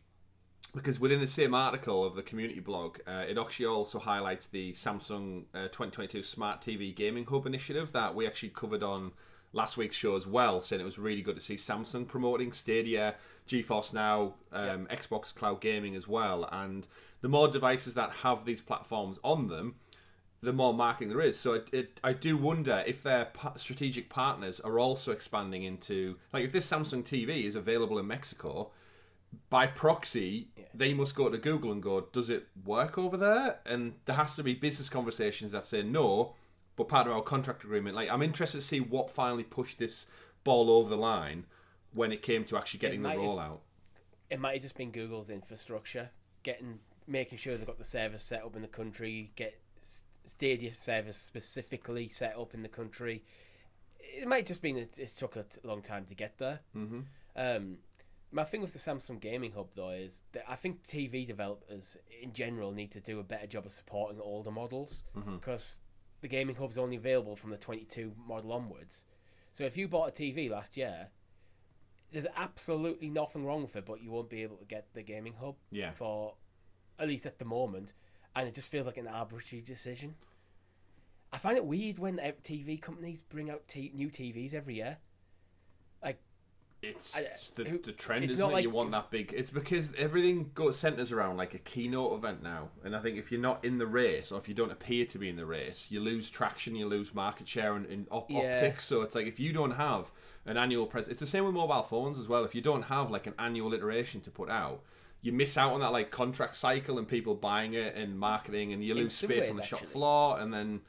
Speaker 1: because within the same article of the community blog, it actually also highlights the Samsung 2022 Smart TV Gaming Hub initiative that we actually covered on last week's show as well, saying it was really good to see Samsung promoting Stadia, GeForce Now, Xbox Cloud Gaming as well. And the more devices that have these platforms on them, the more marketing there is. So I do wonder if their strategic partners are also expanding into, like if this Samsung TV is available in Mexico, by proxy, they must go to Google and go, does it work over there? And there has to be business conversations that say no, but part of our contract agreement. Like, I'm interested to see what finally pushed this ball over the line when it came to actually getting the rollout.
Speaker 2: It might have just been Google's infrastructure, making sure they've got the service set up in the country, get Stadia service specifically set up in the country. It might just been it took a long time to get there. Mm-hmm. My thing with the Samsung Gaming Hub, though, is that I think TV developers in general need to do a better job of supporting older models, because the Gaming Hub's only available from the 22 model onwards. So if you bought a TV last year, there's absolutely nothing wrong with it, but you won't be able to get the Gaming Hub for, at least at the moment, and it just feels like an arbitrary decision. I find it weird when TV companies bring out new TVs every year. Like,
Speaker 1: It's the trend,
Speaker 2: it's
Speaker 1: isn't
Speaker 2: not
Speaker 1: it?
Speaker 2: like,
Speaker 1: You want that big. It's because everything centers around like a keynote event now, and I think if you're not in the race or if you don't appear to be in the race, you lose traction, you lose market share in optics. So it's like if you don't have an annual it's the same with mobile phones as well. If you don't have like an annual iteration to put out, you miss out on that like contract cycle and people buying it and marketing, and you lose space on the shop floor, and then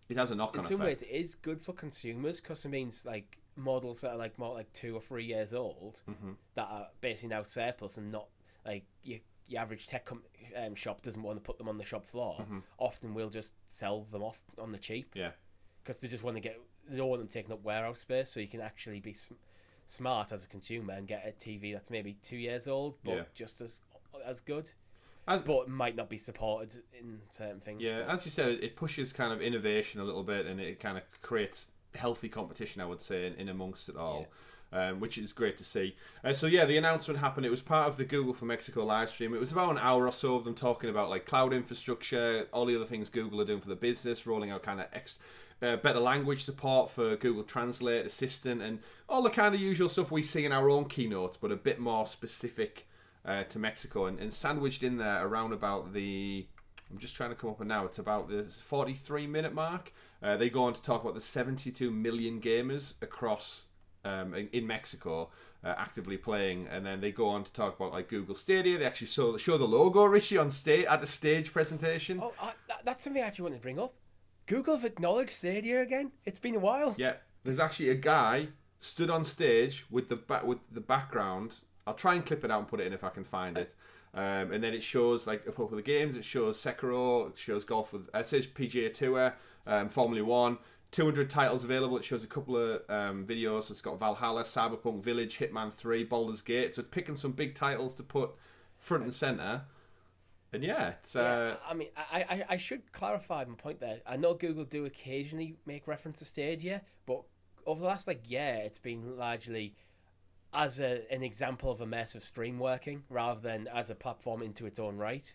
Speaker 1: it has a knock-on effect.
Speaker 2: In some ways, it is good for consumers because it means like models that are like more like 2 or 3 years old that are basically now surplus and not like your average tech shop doesn't want to put them on the shop floor. Often we'll just sell them off on the cheap.
Speaker 1: Yeah,
Speaker 2: because they just want to they don't want them taking up warehouse space, so you can actually be smart as a consumer and get a TV that's maybe 2 years old but just as good. But might not be supported in certain things.
Speaker 1: Yeah, as you said, it pushes kind of innovation a little bit, and it kind of creates healthy competition, I would say, in amongst it all, which is great to see. So yeah, the announcement happened. It was part of the Google for Mexico live stream. It was about an hour or so of them talking about like cloud infrastructure, all the other things Google are doing for the business, rolling out kind of better language support for Google Translate Assistant, and all the kind of usual stuff we see in our own keynotes, but a bit more specific to Mexico, and sandwiched in there around about the, I'm just trying to come up with now, it's about the 43-minute mark. They go on to talk about the 72 million gamers across in Mexico actively playing, and then they go on to talk about like Google Stadia. They actually show the logo, Richie, on stage at the stage presentation.
Speaker 2: Oh, that's something I actually wanted to bring up. Google have acknowledged Stadia again. It's been a while.
Speaker 1: Yeah, there's actually a guy stood on stage with the background. I'll try and clip it out and put it in if I can find it. And then it shows like a couple of the games. It shows Sekiro. It shows golf with. It says PGA Tour, Formula 1. 200 titles available. It shows a couple of videos. So it's got Valhalla, Cyberpunk Village, Hitman 3, Baldur's Gate. So it's picking some big titles to put front and center. And yeah, it's.
Speaker 2: I mean, I should clarify my point there. I know Google do occasionally make reference to Stadia, but over the last year, it's been largely as an example of immersive stream working rather than as a platform into its own right.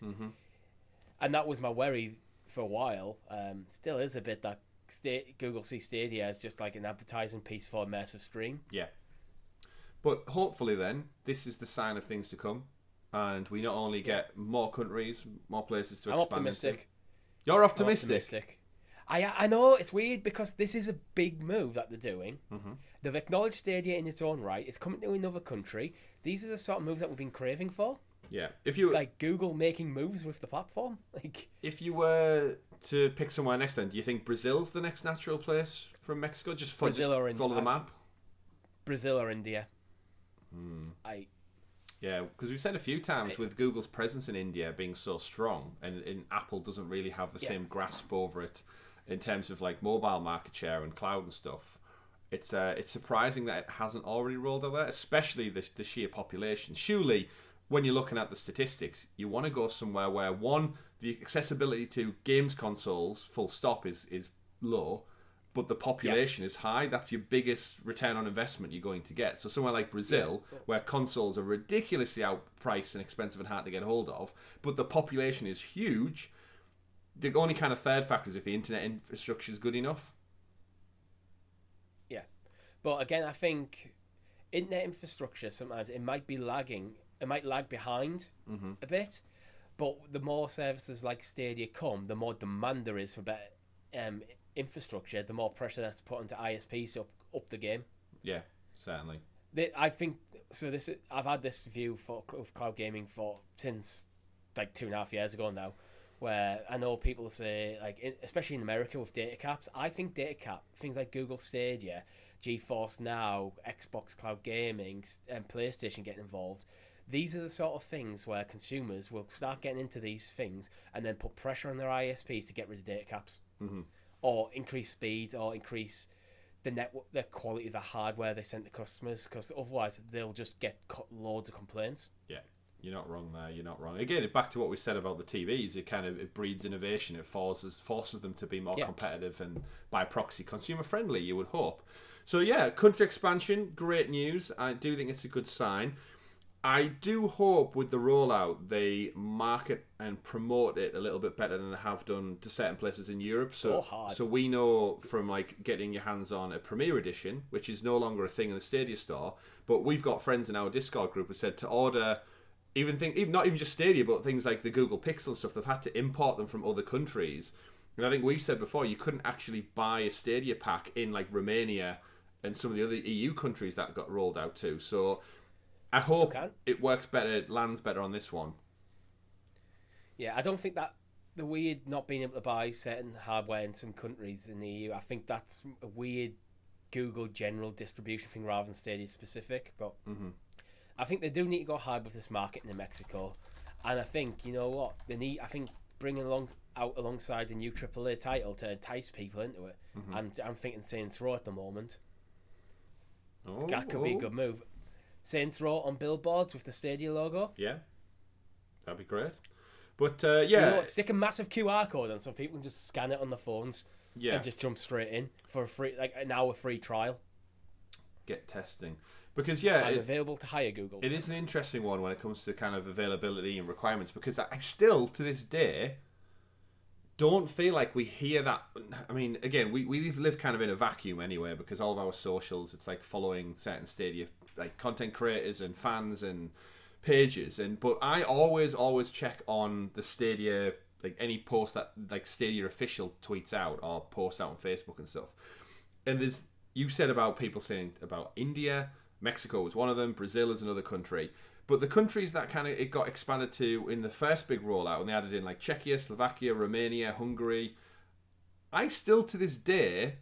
Speaker 2: And that was my worry for a while. Still is a bit that Google sees Stadia as just like an advertising piece for immersive stream.
Speaker 1: Yeah. But hopefully then, this is the sign of things to come. And we not only get more countries, more places to expand
Speaker 2: optimistic.
Speaker 1: into. You're optimistic?
Speaker 2: I'm optimistic. I know it's weird because this is a big move that they're doing. They've acknowledged Stadia in its own right. It's coming to another country. These are the sort of moves that we've been craving for.
Speaker 1: Yeah, if you
Speaker 2: like Google making moves with the platform. Like,
Speaker 1: if you were to pick somewhere next, then do you think Brazil's the next natural place from Mexico? Just follow the map.
Speaker 2: Brazil or India.
Speaker 1: Yeah, because we've said a few times with Google's presence in India being so strong, and Apple doesn't really have the same grasp over it in terms of like mobile market share and cloud and stuff. It's surprising that it hasn't already rolled out there, especially the sheer population. Surely, when you're looking at the statistics, you want to go somewhere where, one, the accessibility to games consoles, full stop, is low, but the population is high. That's your biggest return on investment you're going to get. So somewhere like Brazil, where consoles are ridiculously outpriced and expensive and hard to get hold of, but the population is huge, the only kind of third factor is if the internet infrastructure is good enough.
Speaker 2: Yeah. But again, I think internet infrastructure, sometimes it might be lagging. It might lag behind a bit, but the more services like Stadia come, the more demand there is for better infrastructure, the more pressure that's put onto ISPs to up the game.
Speaker 1: Yeah, certainly.
Speaker 2: I think so. I've had this view of cloud gaming since like 2.5 years ago now, where I know people say, like, especially in America with data caps. I think data cap things like Google Stadia, GeForce Now, Xbox Cloud Gaming, and PlayStation getting involved. These are the sort of things where consumers will start getting into these things and then put pressure on their ISPs to get rid of data caps, or increase speeds, or increase the quality of the hardware they send to customers, because otherwise they'll just get loads of complaints.
Speaker 1: Yeah, you're not wrong there. You're not wrong. Again, back to what we said about the TVs. It breeds innovation. It forces them to be more competitive and by proxy consumer friendly. You would hope. So yeah, country expansion, great news. I do think it's a good sign. I do hope with the rollout they market and promote it a little bit better than they have done to certain places in Europe. So we know from like getting your hands on a Premier Edition, which is no longer a thing in the Stadia store, but we've got friends in our Discord group who said to order not even just Stadia, but things like the Google Pixel and stuff. They've had to import them from other countries, and I think we said before you couldn't actually buy a Stadia pack in like Romania and some of the other EU countries that got rolled out too. So I hope it works better, it lands better on this one.
Speaker 2: Yeah, I don't think that the weird not being able to buy certain hardware in some countries in the EU, I think that's a weird Google general distribution thing rather than Stadia specific. But I think they do need to go hard with this market in Mexico. And I think, you know what, I think bringing out alongside the new AAA title to entice people into it. I'm thinking Saints Row at the moment. That could be a good move. Saints Row on billboards with the Stadia logo.
Speaker 1: Yeah, that'd be great. But
Speaker 2: you know what, stick a massive QR code on so people can just scan it on the phones and just jump straight in for a free, like an hour free trial.
Speaker 1: Get testing. Because
Speaker 2: available to hire Google.
Speaker 1: It is an interesting one when it comes to kind of availability and requirements, because I still to this day don't feel like we hear that. I mean, again, we live kind of in a vacuum anyway, because all of our socials, it's like following certain Stadia like content creators and fans and pages, but I always check on the Stadia, like any post that like Stadia official tweets out or posts out on Facebook and stuff. And you said about people saying about India, Mexico was one of them, Brazil is another country. But the countries that kind of it got expanded to in the first big rollout, and they added in like Czechia, Slovakia, Romania, Hungary, I still to this day,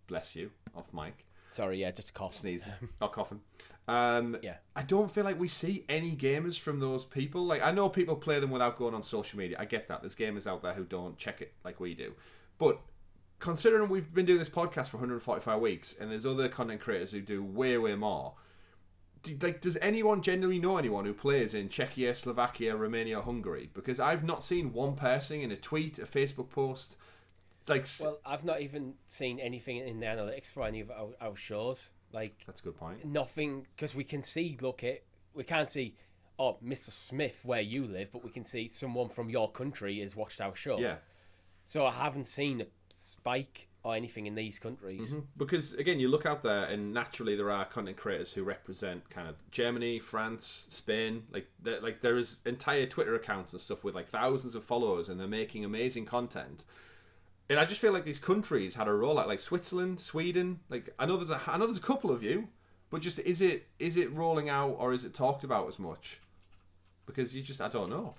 Speaker 1: bless you, off mic.
Speaker 2: Sorry, yeah, just a cough.
Speaker 1: Sneezing. Or coughing. I don't feel like we see any gamers from those people. Like, I know people play them without going on social media. I get that. There's gamers out there who don't check it like we do. But considering we've been doing this podcast for 145 weeks, and there's other content creators who do way, way more, does anyone genuinely know anyone who plays in Czechia, Slovakia, Romania, Hungary? Because I've not seen one person in a tweet, a Facebook post. Well,
Speaker 2: I've not even seen anything in the analytics for any of our shows. Like,
Speaker 1: that's a good point.
Speaker 2: Nothing, because we can see. We can't see, Mr. Smith, where you live, but we can see someone from your country has watched our show.
Speaker 1: Yeah.
Speaker 2: So I haven't seen a spike or anything in these countries.
Speaker 1: Because again, you look out there, and naturally there are content creators who represent kind of Germany, France, Spain. Like there is entire Twitter accounts and stuff with like thousands of followers, and they're making amazing content. And I just feel like these countries had a rollout, like Switzerland, Sweden. Like I know there's a couple of you, but just is it rolling out, or is it talked about as much? Because I don't know.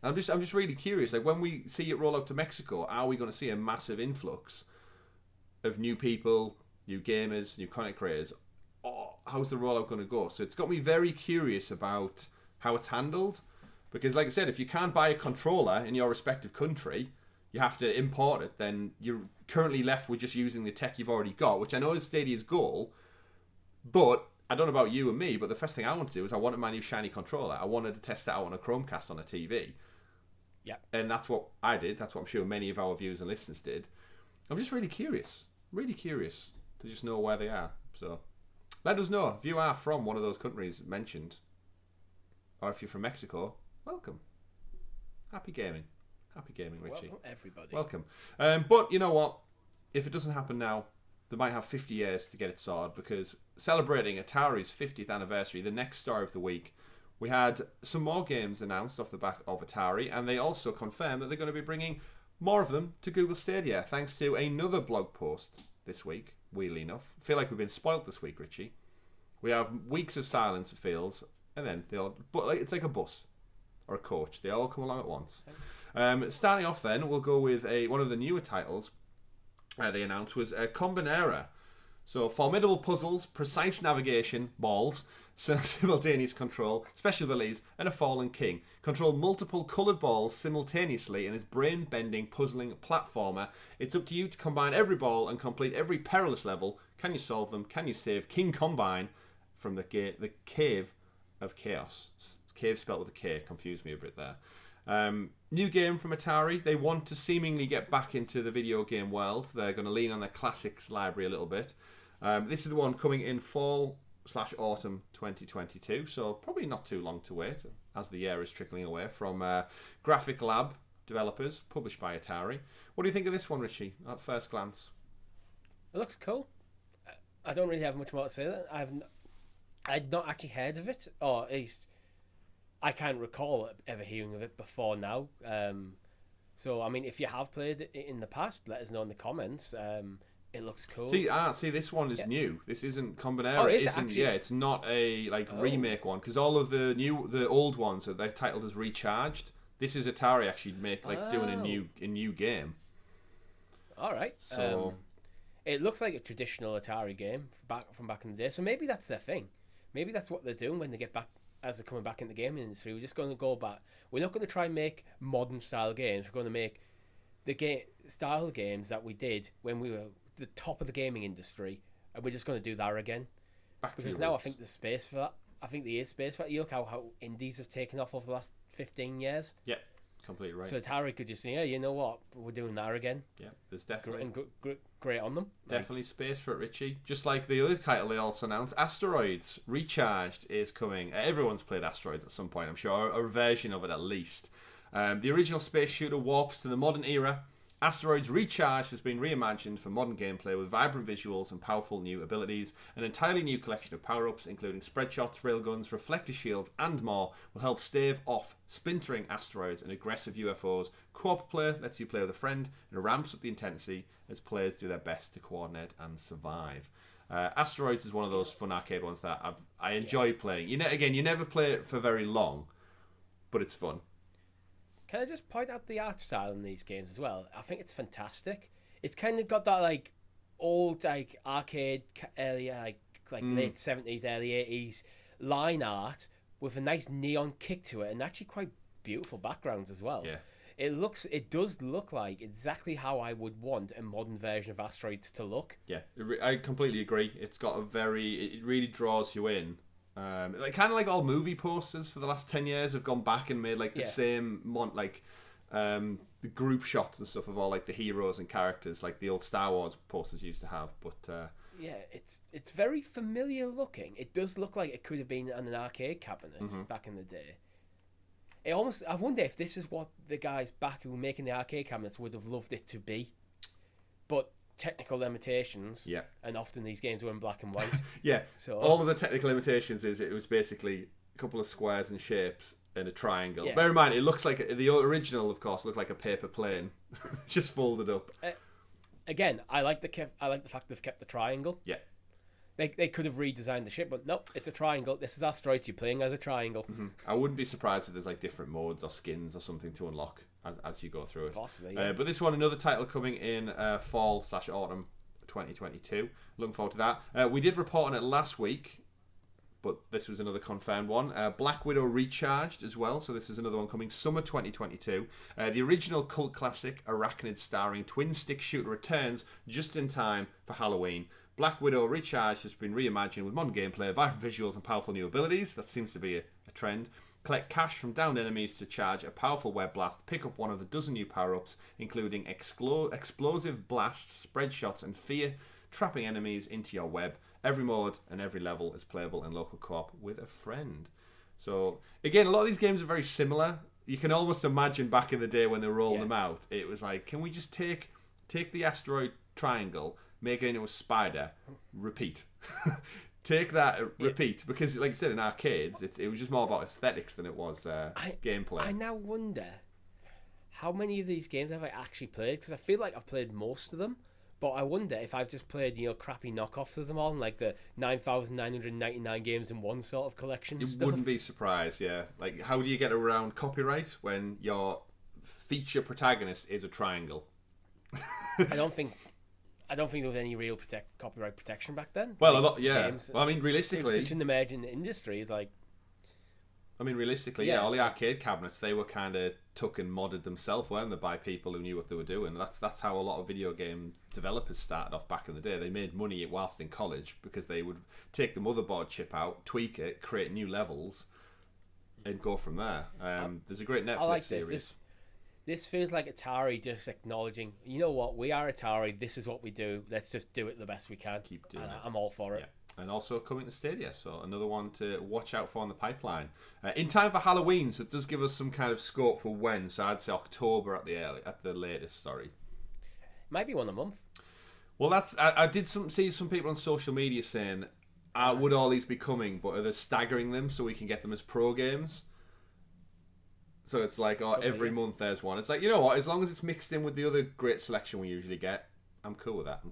Speaker 1: I'm just really curious. Like when we see it roll out to Mexico, are we going to see a massive influx of new people, new gamers, new content creators? Or how's the rollout going to go? So it's got me very curious about how it's handled. Because like I said, if you can't buy a controller in your respective country, you have to import it, then you're currently left with just using the tech you've already got, which I know is Stadia's goal. But I don't know about you and me, but the first thing I want to do is I wanted my new shiny controller. I wanted to test it out on a Chromecast on a TV.
Speaker 2: Yeah. And
Speaker 1: that's what I did. That's what I'm sure many of our viewers and listeners did. I'm just really curious to just know where they are. So let us know if you are from one of those countries mentioned, or if you're from Mexico. Welcome. Happy gaming, Richie.
Speaker 2: Welcome, everybody.
Speaker 1: Welcome. But you know what? If it doesn't happen now, they might have 50 years to get it sorted, because celebrating Atari's 50th anniversary, the next star of the week, we had some more games announced off the back of Atari, and they also confirmed that they're going to be bringing more of them to Google Stadia, thanks to another blog post this week, weirdly enough. I feel like we've been spoilt this week, Richie. We have weeks of silence, it feels, and then it's like a bus or a coach. They all come along at once. Starting off then, we'll go with one of the newer titles they announced was Combinera. So, formidable puzzles, precise navigation, balls, simultaneous control, special abilities, and a fallen king. Control multiple coloured balls simultaneously in this brain-bending, puzzling platformer. It's up to you to combine every ball and complete every perilous level. Can you solve them? Can you save King Combine from the Cave of Chaos? Cave spelled with a K, confused me a bit there. New game from Atari. They want to seemingly get back into the video game world. They're going to lean on their classics library a little bit. This is the one coming in fall fall/autumn 2022. So probably not too long to wait as the year is trickling away from Graphic Lab developers, published by Atari. What do you think of this one, Richie, at first glance?
Speaker 2: It looks cool. I don't really have much more to say. I'd not actually heard of it, or at least I can't recall ever hearing of it before now. So, I mean, if you have played it in the past, let us know in the comments. It looks cool.
Speaker 1: See, this one is new. This isn't Combinera.
Speaker 2: Oh,
Speaker 1: is it isn't, yeah, it's not a remake one, because all of the old ones that they're titled as Recharged. This is Atari actually doing a new game.
Speaker 2: All right.
Speaker 1: So
Speaker 2: it looks like a traditional Atari game from back in the day. So maybe that's their thing. Maybe that's what they're doing when they get back, as they're coming back in the gaming industry. We're just going to go back. We're not going to try and make modern style games. We're going to make the style games that we did when we were the top of the gaming industry, and we're just going to do that again. Because now I think there's space for that. I think there is space for that. You look how indies have taken off over the last 15 years.
Speaker 1: Yeah, completely right.
Speaker 2: So Atari could just say, yeah, you know what, we're doing that again.
Speaker 1: Yeah, there's definitely
Speaker 2: great on them.
Speaker 1: Definitely space for it, Richie. Just like the other title they also announced, Asteroids Recharged is coming. Everyone's played Asteroids at some point, I'm sure, or a version of it at least. The original space shooter warps to the modern era. Asteroids Recharged has been reimagined for modern gameplay with vibrant visuals and powerful new abilities. An entirely new collection of power-ups, including spread shots, railguns, reflector shields, and more, will help stave off splintering asteroids and aggressive UFOs. Co-op play lets you play with a friend and ramps up the intensity as players do their best to coordinate and survive. Asteroids is one of those fun arcade ones that I enjoy playing. You never play it for very long, but it's fun.
Speaker 2: Can I just point out the art style in these games as well? I think it's fantastic. It's kind of got that old arcade early late 70s, early 80s line art with a nice neon kick to it, and actually quite beautiful backgrounds as well.
Speaker 1: Yeah.
Speaker 2: It does look like exactly how I would want a modern version of Asteroids to look.
Speaker 1: Yeah, I completely agree. It's got it really draws you in. Kind of like all movie posters for the last 10 years have gone back and made the same the group shots and stuff of all the heroes and characters like the old Star Wars posters used to have. But
Speaker 2: yeah, it's very familiar looking. It does look like it could have been on an arcade cabinet back in the day. I wonder if this is what the guys back who were making the arcade cabinets would have loved it to be, but technical limitations.
Speaker 1: Yeah. And
Speaker 2: often these games were in black and white.
Speaker 1: Yeah.
Speaker 2: So
Speaker 1: all of the technical limitations is it was basically a couple of squares and shapes and a triangle.
Speaker 2: Yeah.
Speaker 1: Bear in mind, it looks like the original, of course, looked like a paper plane, just folded up.
Speaker 2: Again, I like the fact they've kept the triangle.
Speaker 1: Yeah.
Speaker 2: They could have redesigned the ship, but nope, it's a triangle. This is Asteroids, you're playing as a triangle.
Speaker 1: Mm-hmm. I wouldn't be surprised if there's different modes or skins or something to unlock as you go through it.
Speaker 2: Possibly, yeah.
Speaker 1: But this one, another title coming in fall/autumn 2022. Looking forward to that. We did report on it last week, but this was another confirmed one. Black Widow Recharged as well, so this is another one coming summer 2022. The original cult classic Arachnid starring twin stick shooter returns just in time for Halloween. Black Widow Recharged has been reimagined with modern gameplay, vibrant visuals and powerful new abilities. That seems to be a trend. Collect cash from downed enemies to charge a powerful web blast. Pick up one of the dozen new power-ups, including explosive blasts, spread shots, and fear, trapping enemies into your web. Every mode and every level is playable in local co-op with a friend. So, again, a lot of these games are very similar. You can almost imagine back in the day when they rolled them out, it was like, can we just take the asteroid triangle, make it into a spider, repeat. Take that, repeat. Because, like you said, in arcades, it was just more about aesthetics than it was gameplay.
Speaker 2: I now wonder how many of these games have I actually played, because I feel like I've played most of them, but I wonder if I've just played crappy knockoffs of them all, like the 9,999 games in one sort of collection.
Speaker 1: You wouldn't be surprised, yeah. Like, how do you get around copyright when your feature protagonist is a triangle?
Speaker 2: I don't think there was any real copyright protection back then.
Speaker 1: Well, a lot, yeah. Games. Well, I mean, realistically,
Speaker 2: it was such an emerging industry. Is like,
Speaker 1: I mean, realistically, yeah, all the arcade cabinets, they were kind of took and modded themselves, weren't they, by people who knew what they were doing. That's how a lot of video game developers started off back in the day. They made money whilst in college because they would take the motherboard chip out, tweak it, create new levels, and go from there. There's a great Netflix series.
Speaker 2: This feels like Atari just acknowledging, you know what, we are Atari, this is what we do, let's just do it the best we can.
Speaker 1: Keep doing it.
Speaker 2: I'm all for it.
Speaker 1: And also coming to Stadia, so another one to watch out for on the pipeline. In time for Halloween, so it does give us some kind of scope for when. So I'd say October at the latest. Sorry,
Speaker 2: Might be one a month.
Speaker 1: Well, I did see some people on social media saying, would all these be coming, but are they staggering them so we can get them as pro games? So it's like, every month there's one. It's like, you know what? As long as it's mixed in with the other great selection we usually get, I'm cool with that.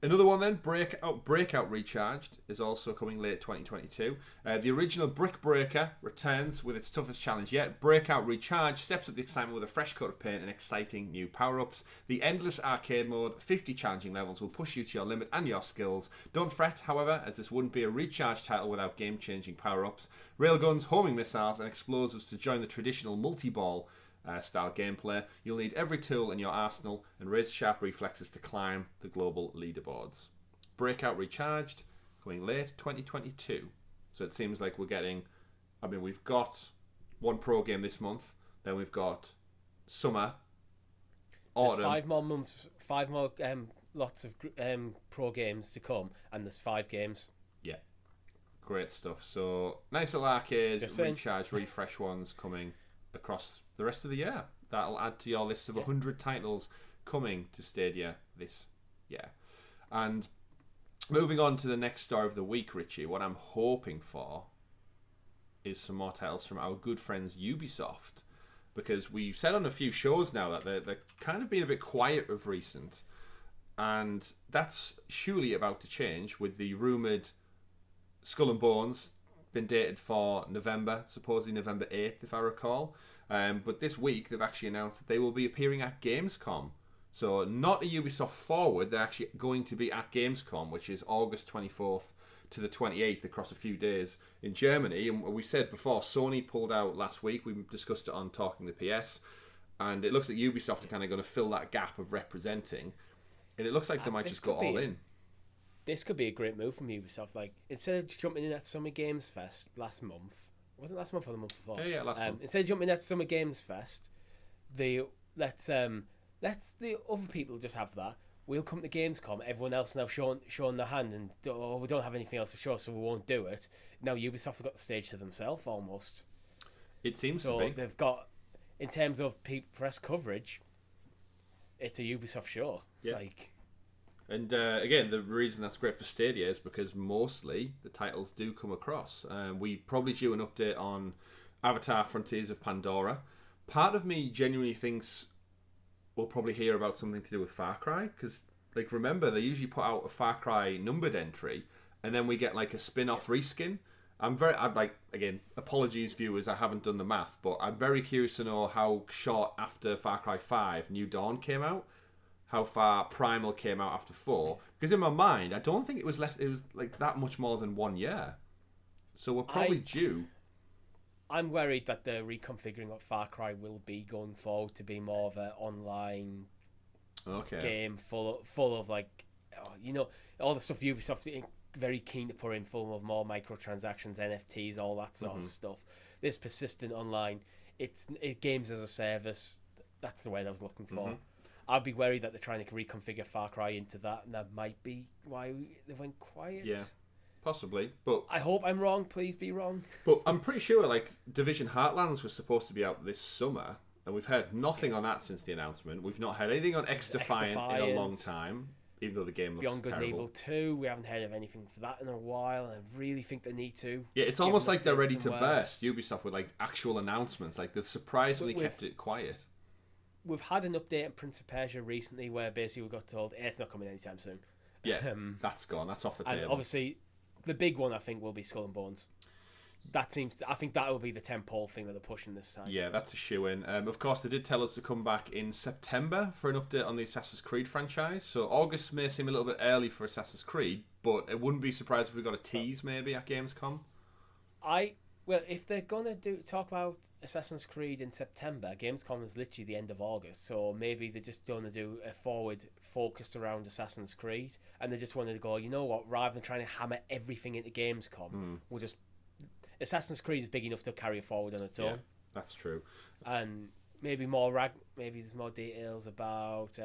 Speaker 1: Another one then, Breakout Recharged is also coming late 2022. The original Brick Breaker returns with its toughest challenge yet. Breakout Recharged steps up the excitement with a fresh coat of paint and exciting new power-ups. The endless arcade mode, 50 challenging levels will push you to your limit and your skills. Don't fret, however, as this wouldn't be a recharge title without game-changing power-ups. Railguns, homing missiles, and explosives to join the traditional multi-ball style gameplay. You'll need every tool in your arsenal and razor-sharp reflexes to climb the global leaderboards. Breakout Recharged, coming late 2022. So it seems like we're getting... we've got one pro game this month, then we've got summer, autumn.
Speaker 2: There's 5 more months, 5 more lots of pro games to come, and there's 5 games.
Speaker 1: Yeah. Great stuff. So, nice little arcades, recharge, refresh ones coming across the rest of the year. That'll add to your list of 100 titles coming to Stadia this year. And moving on to the next story of the week, Richie, what I'm hoping for is some more titles from our good friends Ubisoft, because we've said on a few shows now that they're kind of been a bit quiet of recent, and that's surely about to change with the rumoured Skull and Bones been dated for November, supposedly November 8th, if I recall. But this week, they've actually announced that they will be appearing at Gamescom. So not a Ubisoft Forward, they're actually going to be at Gamescom, which is August 24th to the 28th across a few days in Germany. And we said before, Sony pulled out last week. We discussed it on Talking the PS. And it looks like Ubisoft are kind of going to fill that gap of representing. And it looks like they might just go all in.
Speaker 2: This could be a great move from Ubisoft. Like, instead of jumping in at Summer Games Fest last month, wasn't it last month or the month before?
Speaker 1: Yeah, last month.
Speaker 2: Instead of jumping in at Summer Games Fest, let's the other people just have that. We'll come to Gamescom. Everyone else now showing their hand, and we don't have anything else to show, so we won't do it. Now Ubisoft have got the stage to themselves almost.
Speaker 1: It seems
Speaker 2: so
Speaker 1: to be.
Speaker 2: They've got, in terms of press coverage, it's a Ubisoft show.
Speaker 1: Yeah. And again, the reason that's great for Stadia is because mostly the titles do come across. We probably due an update on Avatar Frontiers of Pandora. Part of me genuinely thinks we'll probably hear about something to do with Far Cry, because remember, they usually put out a Far Cry numbered entry and then we get a spin-off reskin. Again, apologies viewers, I haven't done the math, but I'm very curious to know how short after Far Cry 5 New Dawn came out, how far Primal came out after 4, because in my mind I don't think it was that much more than 1 year, so we're probably due.
Speaker 2: I'm worried that the reconfiguring of Far Cry will be going forward to be more of an online game full of all the stuff Ubisoft are very keen to put in, full of more microtransactions, NFTs, all that sort of stuff. This persistent online, it's games as a service. That's the word I was looking for. I'd be worried that they're trying to reconfigure Far Cry into that, and that might be why they went quiet.
Speaker 1: Yeah, possibly. But
Speaker 2: I hope I'm wrong. Please be wrong.
Speaker 1: But I'm pretty sure Division Heartlands was supposed to be out this summer, and we've heard nothing on that since the announcement. We've not heard anything on XDefiant in a long time, even though the game looks
Speaker 2: Beyond Good
Speaker 1: terrible.
Speaker 2: and Evil 2, we haven't heard of anything for that in a while, and I really think they need to.
Speaker 1: Yeah, it's almost like they're ready to burst, Ubisoft, with actual announcements. They've surprisingly kept it quiet.
Speaker 2: We've had an update on Prince of Persia recently where basically we got told it's not coming anytime soon.
Speaker 1: Yeah, that's gone. That's off the table.
Speaker 2: And obviously, the big one I think will be Skull and Bones. I think that will be the tentpole thing that they're pushing this time.
Speaker 1: Yeah, that's a shoe-in. Of course, they did tell us to come back in September for an update on the Assassin's Creed franchise. So August may seem a little bit early for Assassin's Creed, but it wouldn't be surprised if we got a tease maybe at Gamescom.
Speaker 2: Well, if they're gonna talk about Assassin's Creed in September, Gamescom is literally the end of August, so maybe they're just gonna do a forward focused around Assassin's Creed, and they just wanted to go, you know what? Rather than trying to hammer everything into Gamescom, we'll just Assassin's Creed is big enough to carry it forward on its own.
Speaker 1: That's true.
Speaker 2: And maybe maybe there's more details about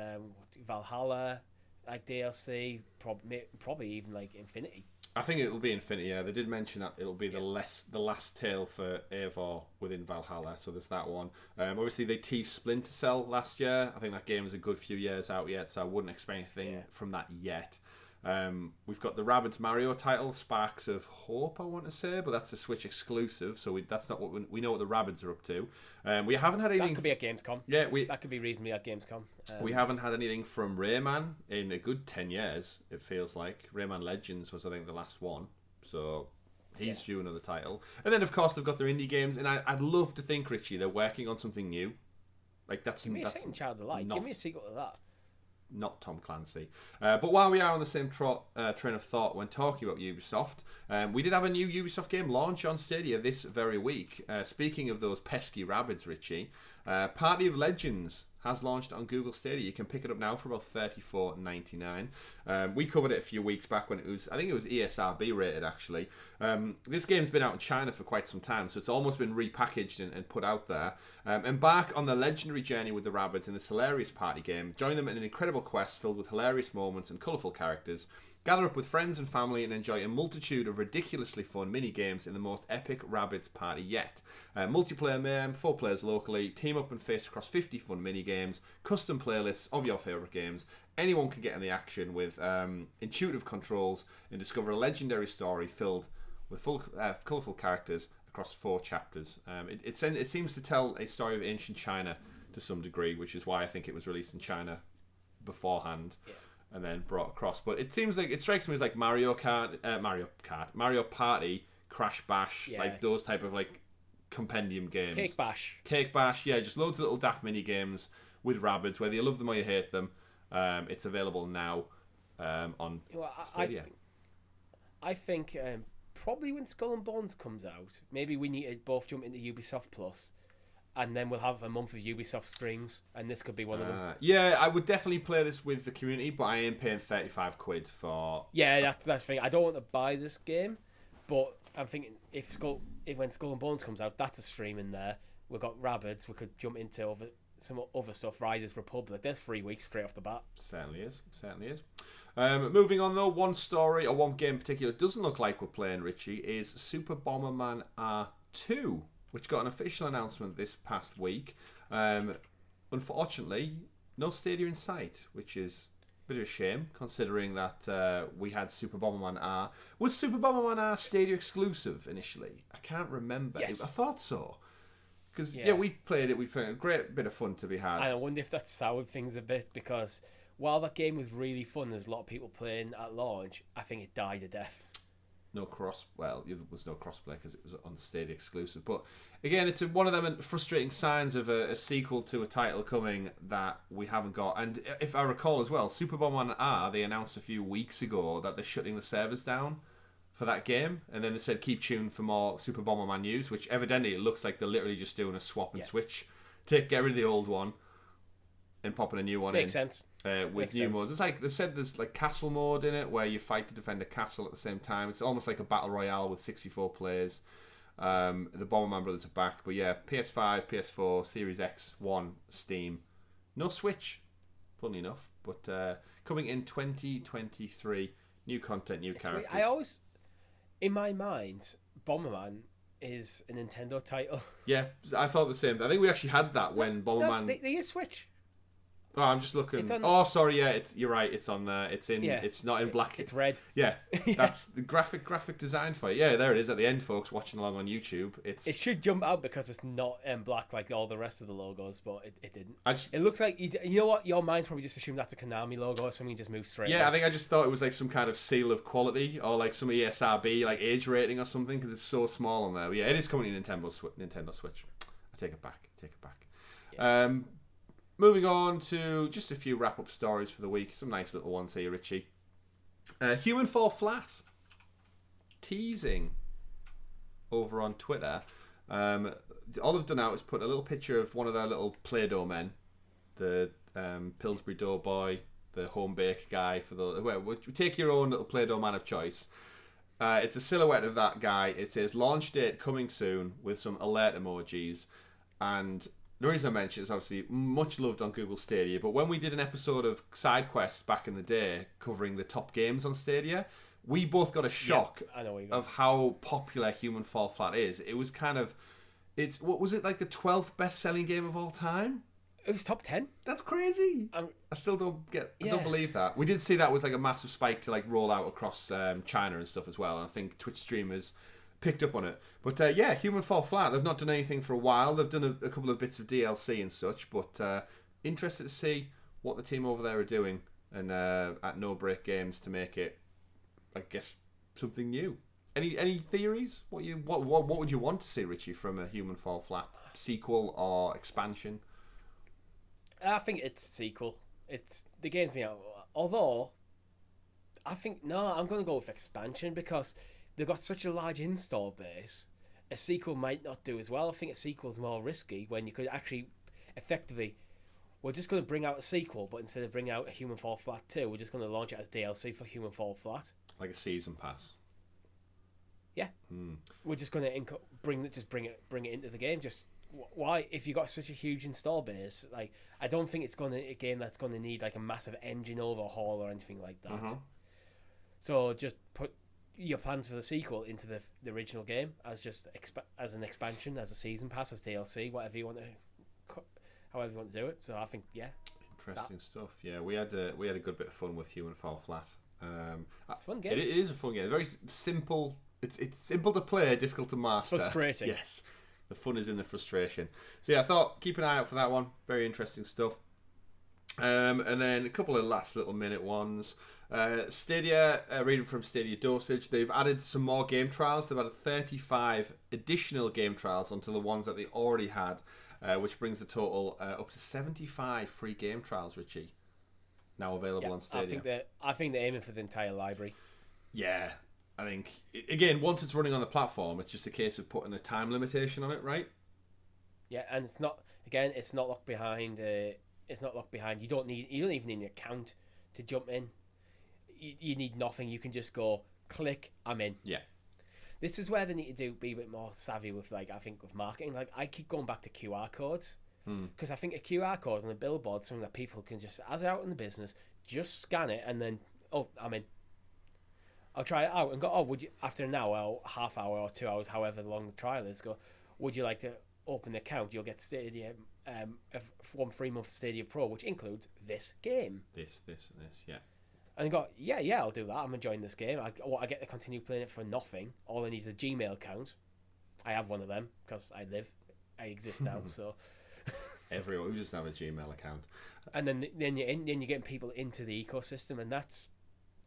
Speaker 2: Valhalla. like DLC, probably even like Infinity.
Speaker 1: I think it will be Infinity. Yeah, they did mention that it'll be the last tale for Eivor within Valhalla. So there's that one. Obviously, they teased Splinter Cell last year. I think that game is a good few years out yet, so I wouldn't expect anything from that yet. We've got the Rabbids Mario title, Sparks of Hope, I want to say, but that's a Switch exclusive, so that's not what we know what the Rabbids are up to. We haven't had anything.
Speaker 2: That could be at Gamescom.
Speaker 1: Yeah,
Speaker 2: that could be reasonably at Gamescom.
Speaker 1: We haven't had anything from Rayman in a good 10 years. It feels like Rayman Legends was, I think, the last one, so he's due another title. And then, of course, they've got their indie games, and I'd love to think, Richie, they're working on something new. Like give
Speaker 2: me a second Child of Light. Give me a sequel to that.
Speaker 1: Not Tom Clancy. But while we are on the same train of thought when talking about Ubisoft, we did have a new Ubisoft game launch on Stadia this very week. Speaking of those pesky Rabbids, Richie, Party of Legends has launched on Google Stadia. You can pick it up now for about $34.99. We covered it a few weeks back when it was, I think it was ESRB rated actually. This game's been out in China for quite some time, so it's almost been repackaged and put out there. Embark on the legendary journey with the Rabbids in this hilarious party game. Join them in an incredible quest filled with hilarious moments and colourful characters. Gather up with friends and family and enjoy a multitude of ridiculously fun mini-games in the most epic Rabbids party yet. Multiplayer mayhem, 4 players locally, team up and face across 50 fun mini-games, custom playlists of your favourite games. Anyone can get in the action with intuitive controls and discover a legendary story filled with colourful characters across 4 chapters. It seems to tell a story of ancient China to some degree, which is why I think it was released in China beforehand. Yeah. And then brought across, but it strikes me as like Mario Party, Crash Bash, like those type of like compendium games.
Speaker 2: Cake Bash,
Speaker 1: yeah, just loads of little daft mini games with Rabbids, whether you love them or you hate them. It's available now on Stadia.
Speaker 2: I think probably when Skull and Bones comes out, maybe we need to both jump into Ubisoft Plus. And then we'll have a month of Ubisoft streams, and this could be one of them.
Speaker 1: Yeah, I would definitely play this with the community, but I am paying £35 for.
Speaker 2: Yeah, that's the thing. I don't want to buy this game, but I'm thinking if when Skull and Bones comes out, that's a stream in there. We've got Rabbids. We could jump into some other stuff. Riders Republic. There's 3 weeks straight off the bat.
Speaker 1: Certainly is. Moving on though, one story or one game in particular doesn't look like we're playing, Richie, is Super Bomberman R2. Which got an official announcement this past week. Unfortunately, no Stadia in sight, which is a bit of a shame, considering that we had Super Bomberman R. Was Super Bomberman R Stadia exclusive initially? I can't remember.
Speaker 2: Yes.
Speaker 1: I thought so. Because, we played it. We played a great bit of fun to be had.
Speaker 2: I wonder if that soured things a bit, because while that game was really fun, there's a lot of people playing at launch, I think it died a death.
Speaker 1: There was no crossplay because it was on Stadia exclusive. But again, it's one of them frustrating signs of a sequel to a title coming that we haven't got. And if I recall as well, Super Bomberman R, they announced a few weeks ago that they're shutting the servers down for that game. And then they said keep tuned for more Super Bomberman news, which evidently it looks like they're literally just doing a swap and switch. Get rid of the old one and popping a new one
Speaker 2: Makes sense.
Speaker 1: With new modes. It's like they said there's like castle mode in it where you fight to defend a castle at the same time. It's almost like a battle royale with 64 players. The Bomberman brothers are back, but yeah, PS5, PS4, Series X, One, Steam, no Switch, funny enough, but coming in 2023, new content, new characters.
Speaker 2: I always, in my mind, Bomberman is a Nintendo title.
Speaker 1: Yeah, I thought the same. I think we actually had that when Bomberman.
Speaker 2: No, they use Switch.
Speaker 1: Oh, I'm just looking. Sorry, yeah, you're right. It's on there. It's in. Yeah. It's not in black.
Speaker 2: It's red.
Speaker 1: Yeah, that's the graphic design for it. Yeah, there it is at the end, folks. Watching along on YouTube, it
Speaker 2: should jump out because it's not in black like all the rest of the logos, but it didn't. It looks like you know what? Your mind's probably just assumed that's a Konami logo or something. You just move straight.
Speaker 1: Yeah, I think I just thought it was like some kind of seal of quality or like some ESRB like age rating or something because it's so small on there. But yeah, it is coming to Nintendo Switch. I take it back. Yeah. Moving on to just a few wrap-up stories for the week. Some nice little ones here, Richie. Human Fall Flat. Teasing over on Twitter. All they've done now is put a little picture of one of their little Play-Doh men. The Pillsbury Doughboy, the home bake guy. Take your own little Play-Doh man of choice. It's a silhouette of that guy. It says, launch date coming soon with some alert emojis. And the reason I mentioned it is obviously much loved on Google Stadia, but when we did an episode of SideQuest back in the day covering the top games on Stadia, we both got a shock of how popular Human Fall Flat is. It was kind of, what was it, like the 12th best-selling game of all time?
Speaker 2: It was top 10.
Speaker 1: That's crazy. I still don't believe that. We did see that was like a massive spike to like roll out across China and stuff as well. And I think Twitch streamers picked up on it. But Human Fall Flat, they've not done anything for a while. They've done a couple of bits of DLC and such, but interested to see what the team over there are doing and at No Break Games to make it, I guess, something new. Any theories? What would you want to see, Richie, from a Human Fall Flat sequel or expansion?
Speaker 2: I think it's a sequel. It's the game's been out. Although, I'm going to go with expansion because they've got such a large install base. A sequel might not do as well. I think a sequel's more risky when you could actually effectively, we're just going to bring out a sequel, but instead of bringing out a Human Fall Flat 2, we're just going to launch it as DLC for Human Fall Flat.
Speaker 1: Like a season pass.
Speaker 2: Yeah. We're just going to bring it into the game. Just why, if you got such a huge install base, like I don't think it's going to a game that's going to need like a massive engine overhaul or anything like that.
Speaker 1: Mm-hmm.
Speaker 2: So just put your plans for the sequel into the original game as just as an expansion, as a season pass, as DLC, however you want to do it. So I think
Speaker 1: interesting stuff. Yeah, we had a good bit of fun with Human Fall Flat.
Speaker 2: It's a fun game.
Speaker 1: It is a fun game. Very simple. It's simple to play, difficult to master.
Speaker 2: Frustrating.
Speaker 1: Yes, the fun is in the frustration. So yeah, I thought keep an eye out for that one. Very interesting stuff. And then a couple of last little minute ones. Stadia, reading from Stadia Dosage, they've added some more game trials. They've added 35 additional game trials onto the ones that they already had, which brings the total up to 75 free game trials, Richie. Now available on Stadia.
Speaker 2: I think they're aiming for the entire library.
Speaker 1: Yeah, I think, again, once it's running on the platform, it's just a case of putting a time limitation on it, right?
Speaker 2: Yeah, and it's not locked behind. It's not locked behind. You don't even need an account to jump in. You need nothing. You can just go click. I'm in.
Speaker 1: Yeah.
Speaker 2: This is where they need to be a bit more savvy with, like, I think with marketing. Like, I keep going back to QR codes because I think a QR code on a billboard is something that people can just, as they're out in the business, just scan it and then I'm in. I'll try it out and go, would you, after an hour or half hour or 2 hours, however long the trial is, go, would you like to open an account? You'll get Stadia, 1 free month Stadia Pro, which includes this game.
Speaker 1: This, yeah.
Speaker 2: And you go, yeah, I'll do that. I'm enjoying this game. I get to continue playing it for nothing. All I need is a Gmail account. I have one of them because I exist now. So
Speaker 1: everyone who doesn't have a Gmail account.
Speaker 2: And then you're getting people into the ecosystem, and that's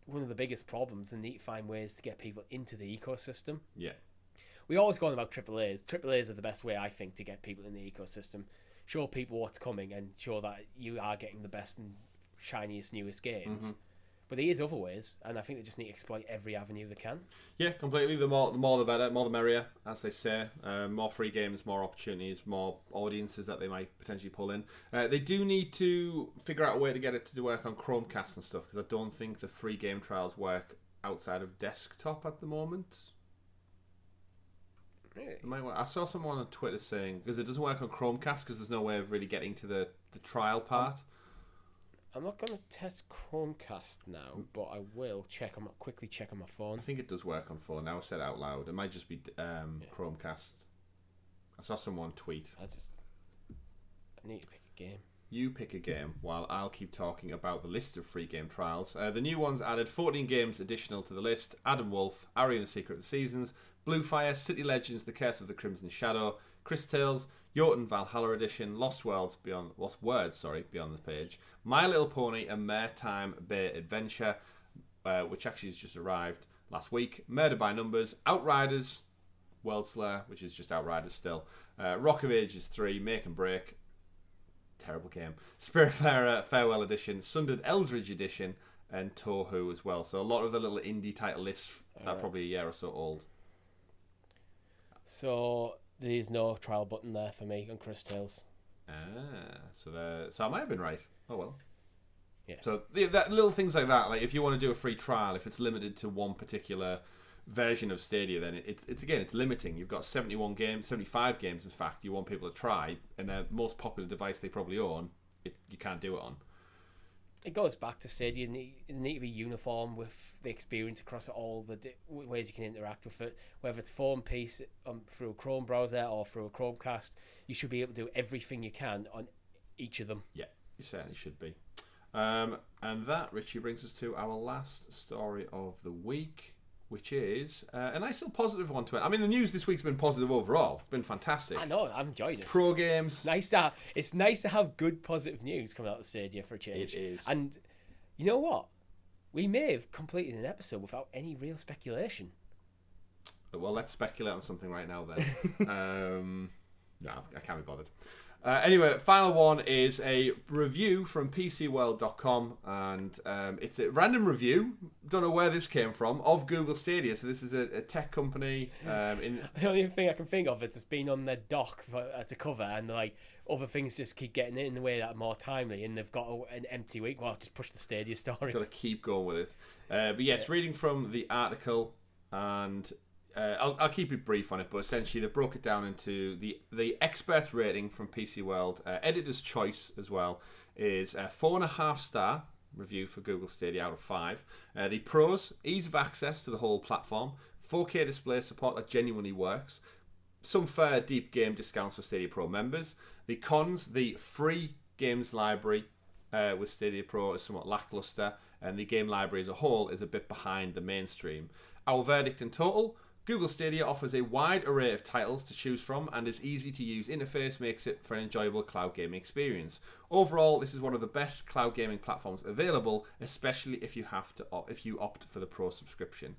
Speaker 2: one of the biggest problems. They need to find ways to get people into the ecosystem.
Speaker 1: Yeah.
Speaker 2: We always go on about AAAs. AAAs are the best way, I think, to get people in the ecosystem. Show people what's coming and show that you are getting the best and shiniest, newest games. Mm-hmm. But there is other ways, and I think they just need to exploit every avenue they can. Yeah,
Speaker 1: completely. The more the better, more the merrier, as they say. More free games, more opportunities, more audiences that they might potentially pull in. They do need to figure out a way to get it to work on Chromecast and stuff, because I don't think the free game trials work outside of desktop at the moment.
Speaker 2: Really?
Speaker 1: I saw someone on Twitter saying, because it doesn't work on Chromecast, because there's no way of really getting to the trial part.
Speaker 2: I'm not going to test Chromecast now, but I will check. I'm quickly check on my phone.
Speaker 1: I think it does work on phone. Now I've said it out loud. It might just be Chromecast. I saw someone tweet.
Speaker 2: I need to pick a game.
Speaker 1: You pick a game while I'll keep talking about the list of free game trials. The new ones added 14 games additional to the list. Adam Wolf, Ari and the Secret of the Seasons, Blue Fire, City Legends, The Curse of the Crimson Shadow, Chris Tales, Jotun Valhalla Edition, Lost Words Beyond the Page, My Little Pony, and Maritime Bay Adventure, which actually has just arrived last week. Murder by Numbers, Outriders, World Slayer, which is just Outriders still, Rock of Ages 3, Make and Break, terrible game, Spiritfarer Farewell Edition, Sundered Eldridge Edition, and Tohu as well. So a lot of the little indie title lists that are probably a year or so old.
Speaker 2: So there's no trial button there for me on Chris Tales.
Speaker 1: So I might have been right. Oh well.
Speaker 2: Yeah.
Speaker 1: So that little things like that, like if you want to do a free trial, if it's limited to one particular version of Stadia, then it's limiting. You've got 71 games, 75 games, in fact, you want people to try, and their most popular device they probably own, you can't do it on.
Speaker 2: It goes back to Stadia. You need to be uniform with the experience across all the ways you can interact with it. Whether it's phone piece through a Chrome browser or through a Chromecast, you should be able to do everything you can on each of them.
Speaker 1: Yeah, you certainly should be. And that, Richie, brings us to our last story of the week, which is a nice little positive one to it. I mean, the news this week's been positive overall. It's been fantastic.
Speaker 2: I know, I've enjoyed it.
Speaker 1: Pro games.
Speaker 2: It's nice to have good positive news coming out of Stadia for a change.
Speaker 1: It is.
Speaker 2: And you know what? We may have completed an episode without any real speculation.
Speaker 1: Well, let's speculate on something right now then. No, I can't be bothered. Anyway, final one is a review from PCWorld.com, and it's a random review, don't know where this came from, of Google Stadia. So this is a tech company. The
Speaker 2: only thing I can think of is it's been on their dock to cover, and like other things just keep getting in the way that are more timely, and they've got an empty week. Well, just push the Stadia story.
Speaker 1: Got to keep going with it. But yes, reading from the article, and I'll keep it brief on it, but essentially they broke it down into the expert rating from PC World, editor's choice as well, is a 4.5 star review for Google Stadia out of 5. The pros: ease of access to the whole platform, 4K display support that genuinely works, some fair deep game discounts for Stadia Pro members. The cons: the free games library with Stadia Pro is somewhat lackluster, and the game library as a whole is a bit behind the mainstream. Our verdict in total: Google Stadia offers a wide array of titles to choose from, and its easy-to-use interface makes it for an enjoyable cloud gaming experience. Overall, this is one of the best cloud gaming platforms available, especially if you opt for the Pro subscription.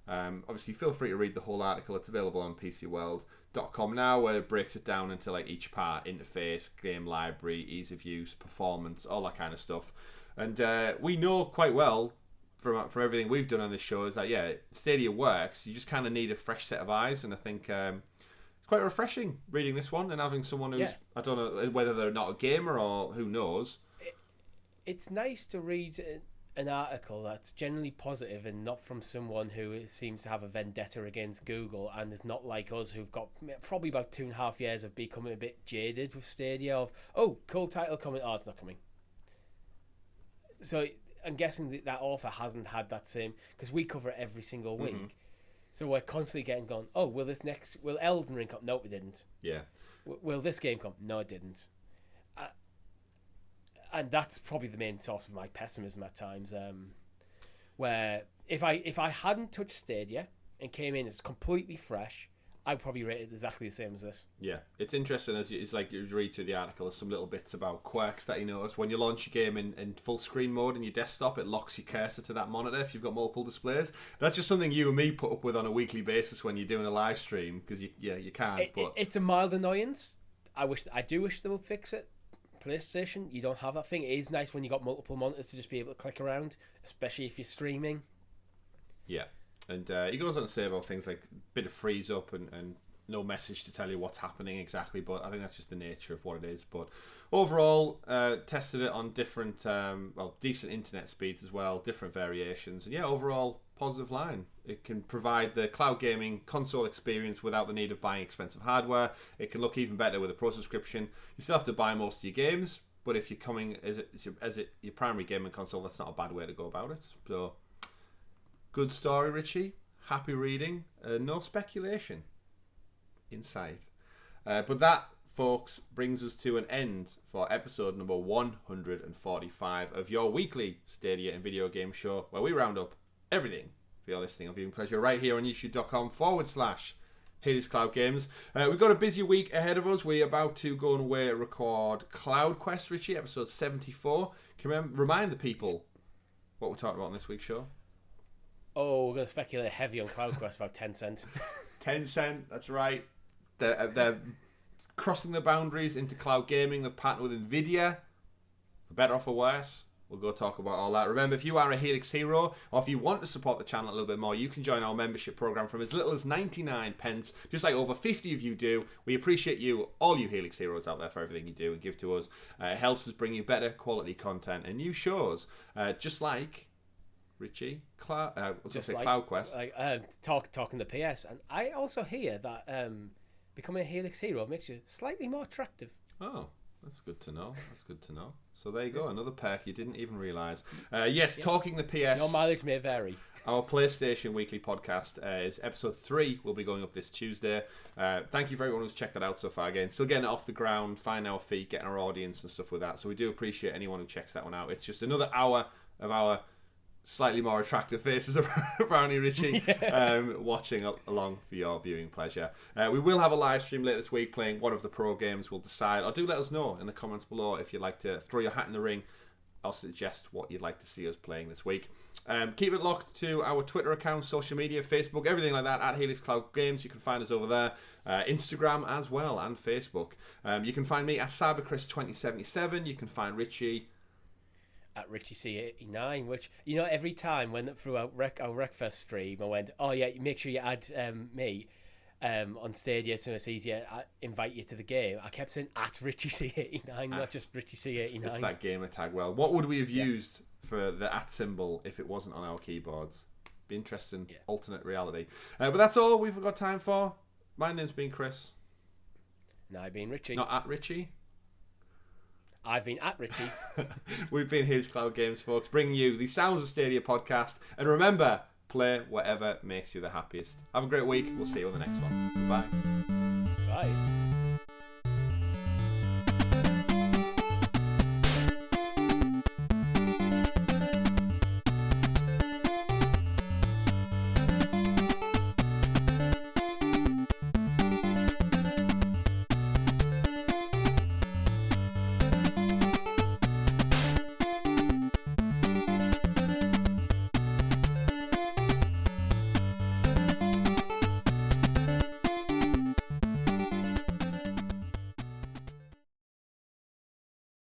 Speaker 1: Obviously, feel free to read the whole article. It's available on PCWorld.com now, where it breaks it down into like each part: interface, game library, ease of use, performance, all that kind of stuff. And we know quite well from everything we've done on this show is that, yeah, Stadia works. You just kind of need a fresh set of eyes, and I think it's quite refreshing reading this one and having someone who's, I don't know whether they're not a gamer or who knows.
Speaker 2: It's nice to read an article that's generally positive and not from someone who seems to have a vendetta against Google and is not like us, who've got probably about 2.5 years of becoming a bit jaded with Stadia of, oh, cool title coming, oh, it's not coming. So I'm guessing that author hasn't had that same, because we cover it every single week. Mm-hmm. So we're constantly getting gone, oh, will Elden Ring come? No, it didn't.
Speaker 1: Yeah.
Speaker 2: Will this game come? No, it didn't. And that's probably the main source of my pessimism at times, where if I hadn't touched Stadia and came in as completely fresh, I'd probably rate it exactly the same as this.
Speaker 1: Yeah, it's interesting. It's like you read through the article, there's some little bits about quirks that you notice. When you launch your game in full screen mode in your desktop, it locks your cursor to that monitor if you've got multiple displays. That's just something you and me put up with on a weekly basis when you're doing a live stream, because you can't.
Speaker 2: It's a mild annoyance. I do wish they would fix it. PlayStation, you don't have that thing. It is nice when you got multiple monitors to just be able to click around, especially if you're streaming.
Speaker 1: Yeah. And he goes on to say about things like a bit of freeze up and no message to tell you what's happening exactly, but I think that's just the nature of what it is. But overall, tested it on different, decent internet speeds as well, different variations. And yeah, overall, positive line. It can provide the cloud gaming console experience without the need of buying expensive hardware. It can look even better with a Pro subscription. You still have to buy most of your games, but if you're coming as your primary gaming console, that's not a bad way to go about it. So, good story, Richie. Happy reading. No speculation in sight. But that, folks, brings us to an end for episode number 145 of your weekly Stadia and Video Game Show, where we round up everything for your listening and viewing pleasure right here on youtube.com/Helix Cloud Games. We've got a busy week ahead of us. We're about to go away and record CloudQuest, Richie, episode 74. Can you remind the people what we're talking about on this week's show?
Speaker 2: Oh, we're going to speculate heavy on CloudQuest about Tencent.
Speaker 1: Tencent, that's right. They're crossing the boundaries into cloud gaming. They've partnered with Nvidia, for better or for worse. We'll go talk about all that. Remember, if you are a Helix Hero, or if you want to support the channel a little bit more, you can join our membership program from as little as 99 pence, just like over 50 of you do. We appreciate you, all you Helix Heroes out there, for everything you do and give to us. It helps us bring you better quality content and new shows, just like Richie.
Speaker 2: Just
Speaker 1: say
Speaker 2: like
Speaker 1: CloudQuest.
Speaker 2: Talking the PS, and I also hear that becoming a Helix Hero makes you slightly more attractive.
Speaker 1: Oh, that's good to know. So there you go, another perk you didn't even realise. Yes, talking the PS.
Speaker 2: Your mileage may vary.
Speaker 1: Our PlayStation Weekly podcast is episode 3. Will be going up this Tuesday. Thank you for everyone who's checked that out so far. Again, still getting it off the ground, finding our feet, getting our audience and stuff with that. So we do appreciate anyone who checks that one out. It's just another hour of our slightly more attractive faces of Brownie Richie watching along for your viewing pleasure. We will have a live stream later this week playing one of the pro games. We'll decide, or do let us know in the comments below if you'd like to throw your hat in the ring. I'll suggest what you'd like to see us playing this week. Keep it locked to our Twitter account, social media, Facebook, everything like that, at Helix Cloud Games. You can find us over there. Instagram as well, and Facebook. You can find me at CyberChris2077. You can find Richie
Speaker 2: at RichieC89, which, you know, every time when through our Wreckfest stream I went, oh yeah, make sure you add me on Stadia so it's easier. I invite you to the game. I kept saying at RichieC89, not just RichieC89.
Speaker 1: It's that gamer tag. Well, what would we have used for the at symbol if it wasn't on our keyboards? Be interesting alternate reality. But that's all we've got time for. My name's been Chris.
Speaker 2: And I've been Richie.
Speaker 1: Not at Richie.
Speaker 2: I've been at Richie.
Speaker 1: We've been Helix Cloud Games, folks, bringing you the Sounds of Stadia podcast. And remember, play whatever makes you the happiest. Have a great week. We'll see you on the next one. Goodbye.
Speaker 2: Bye.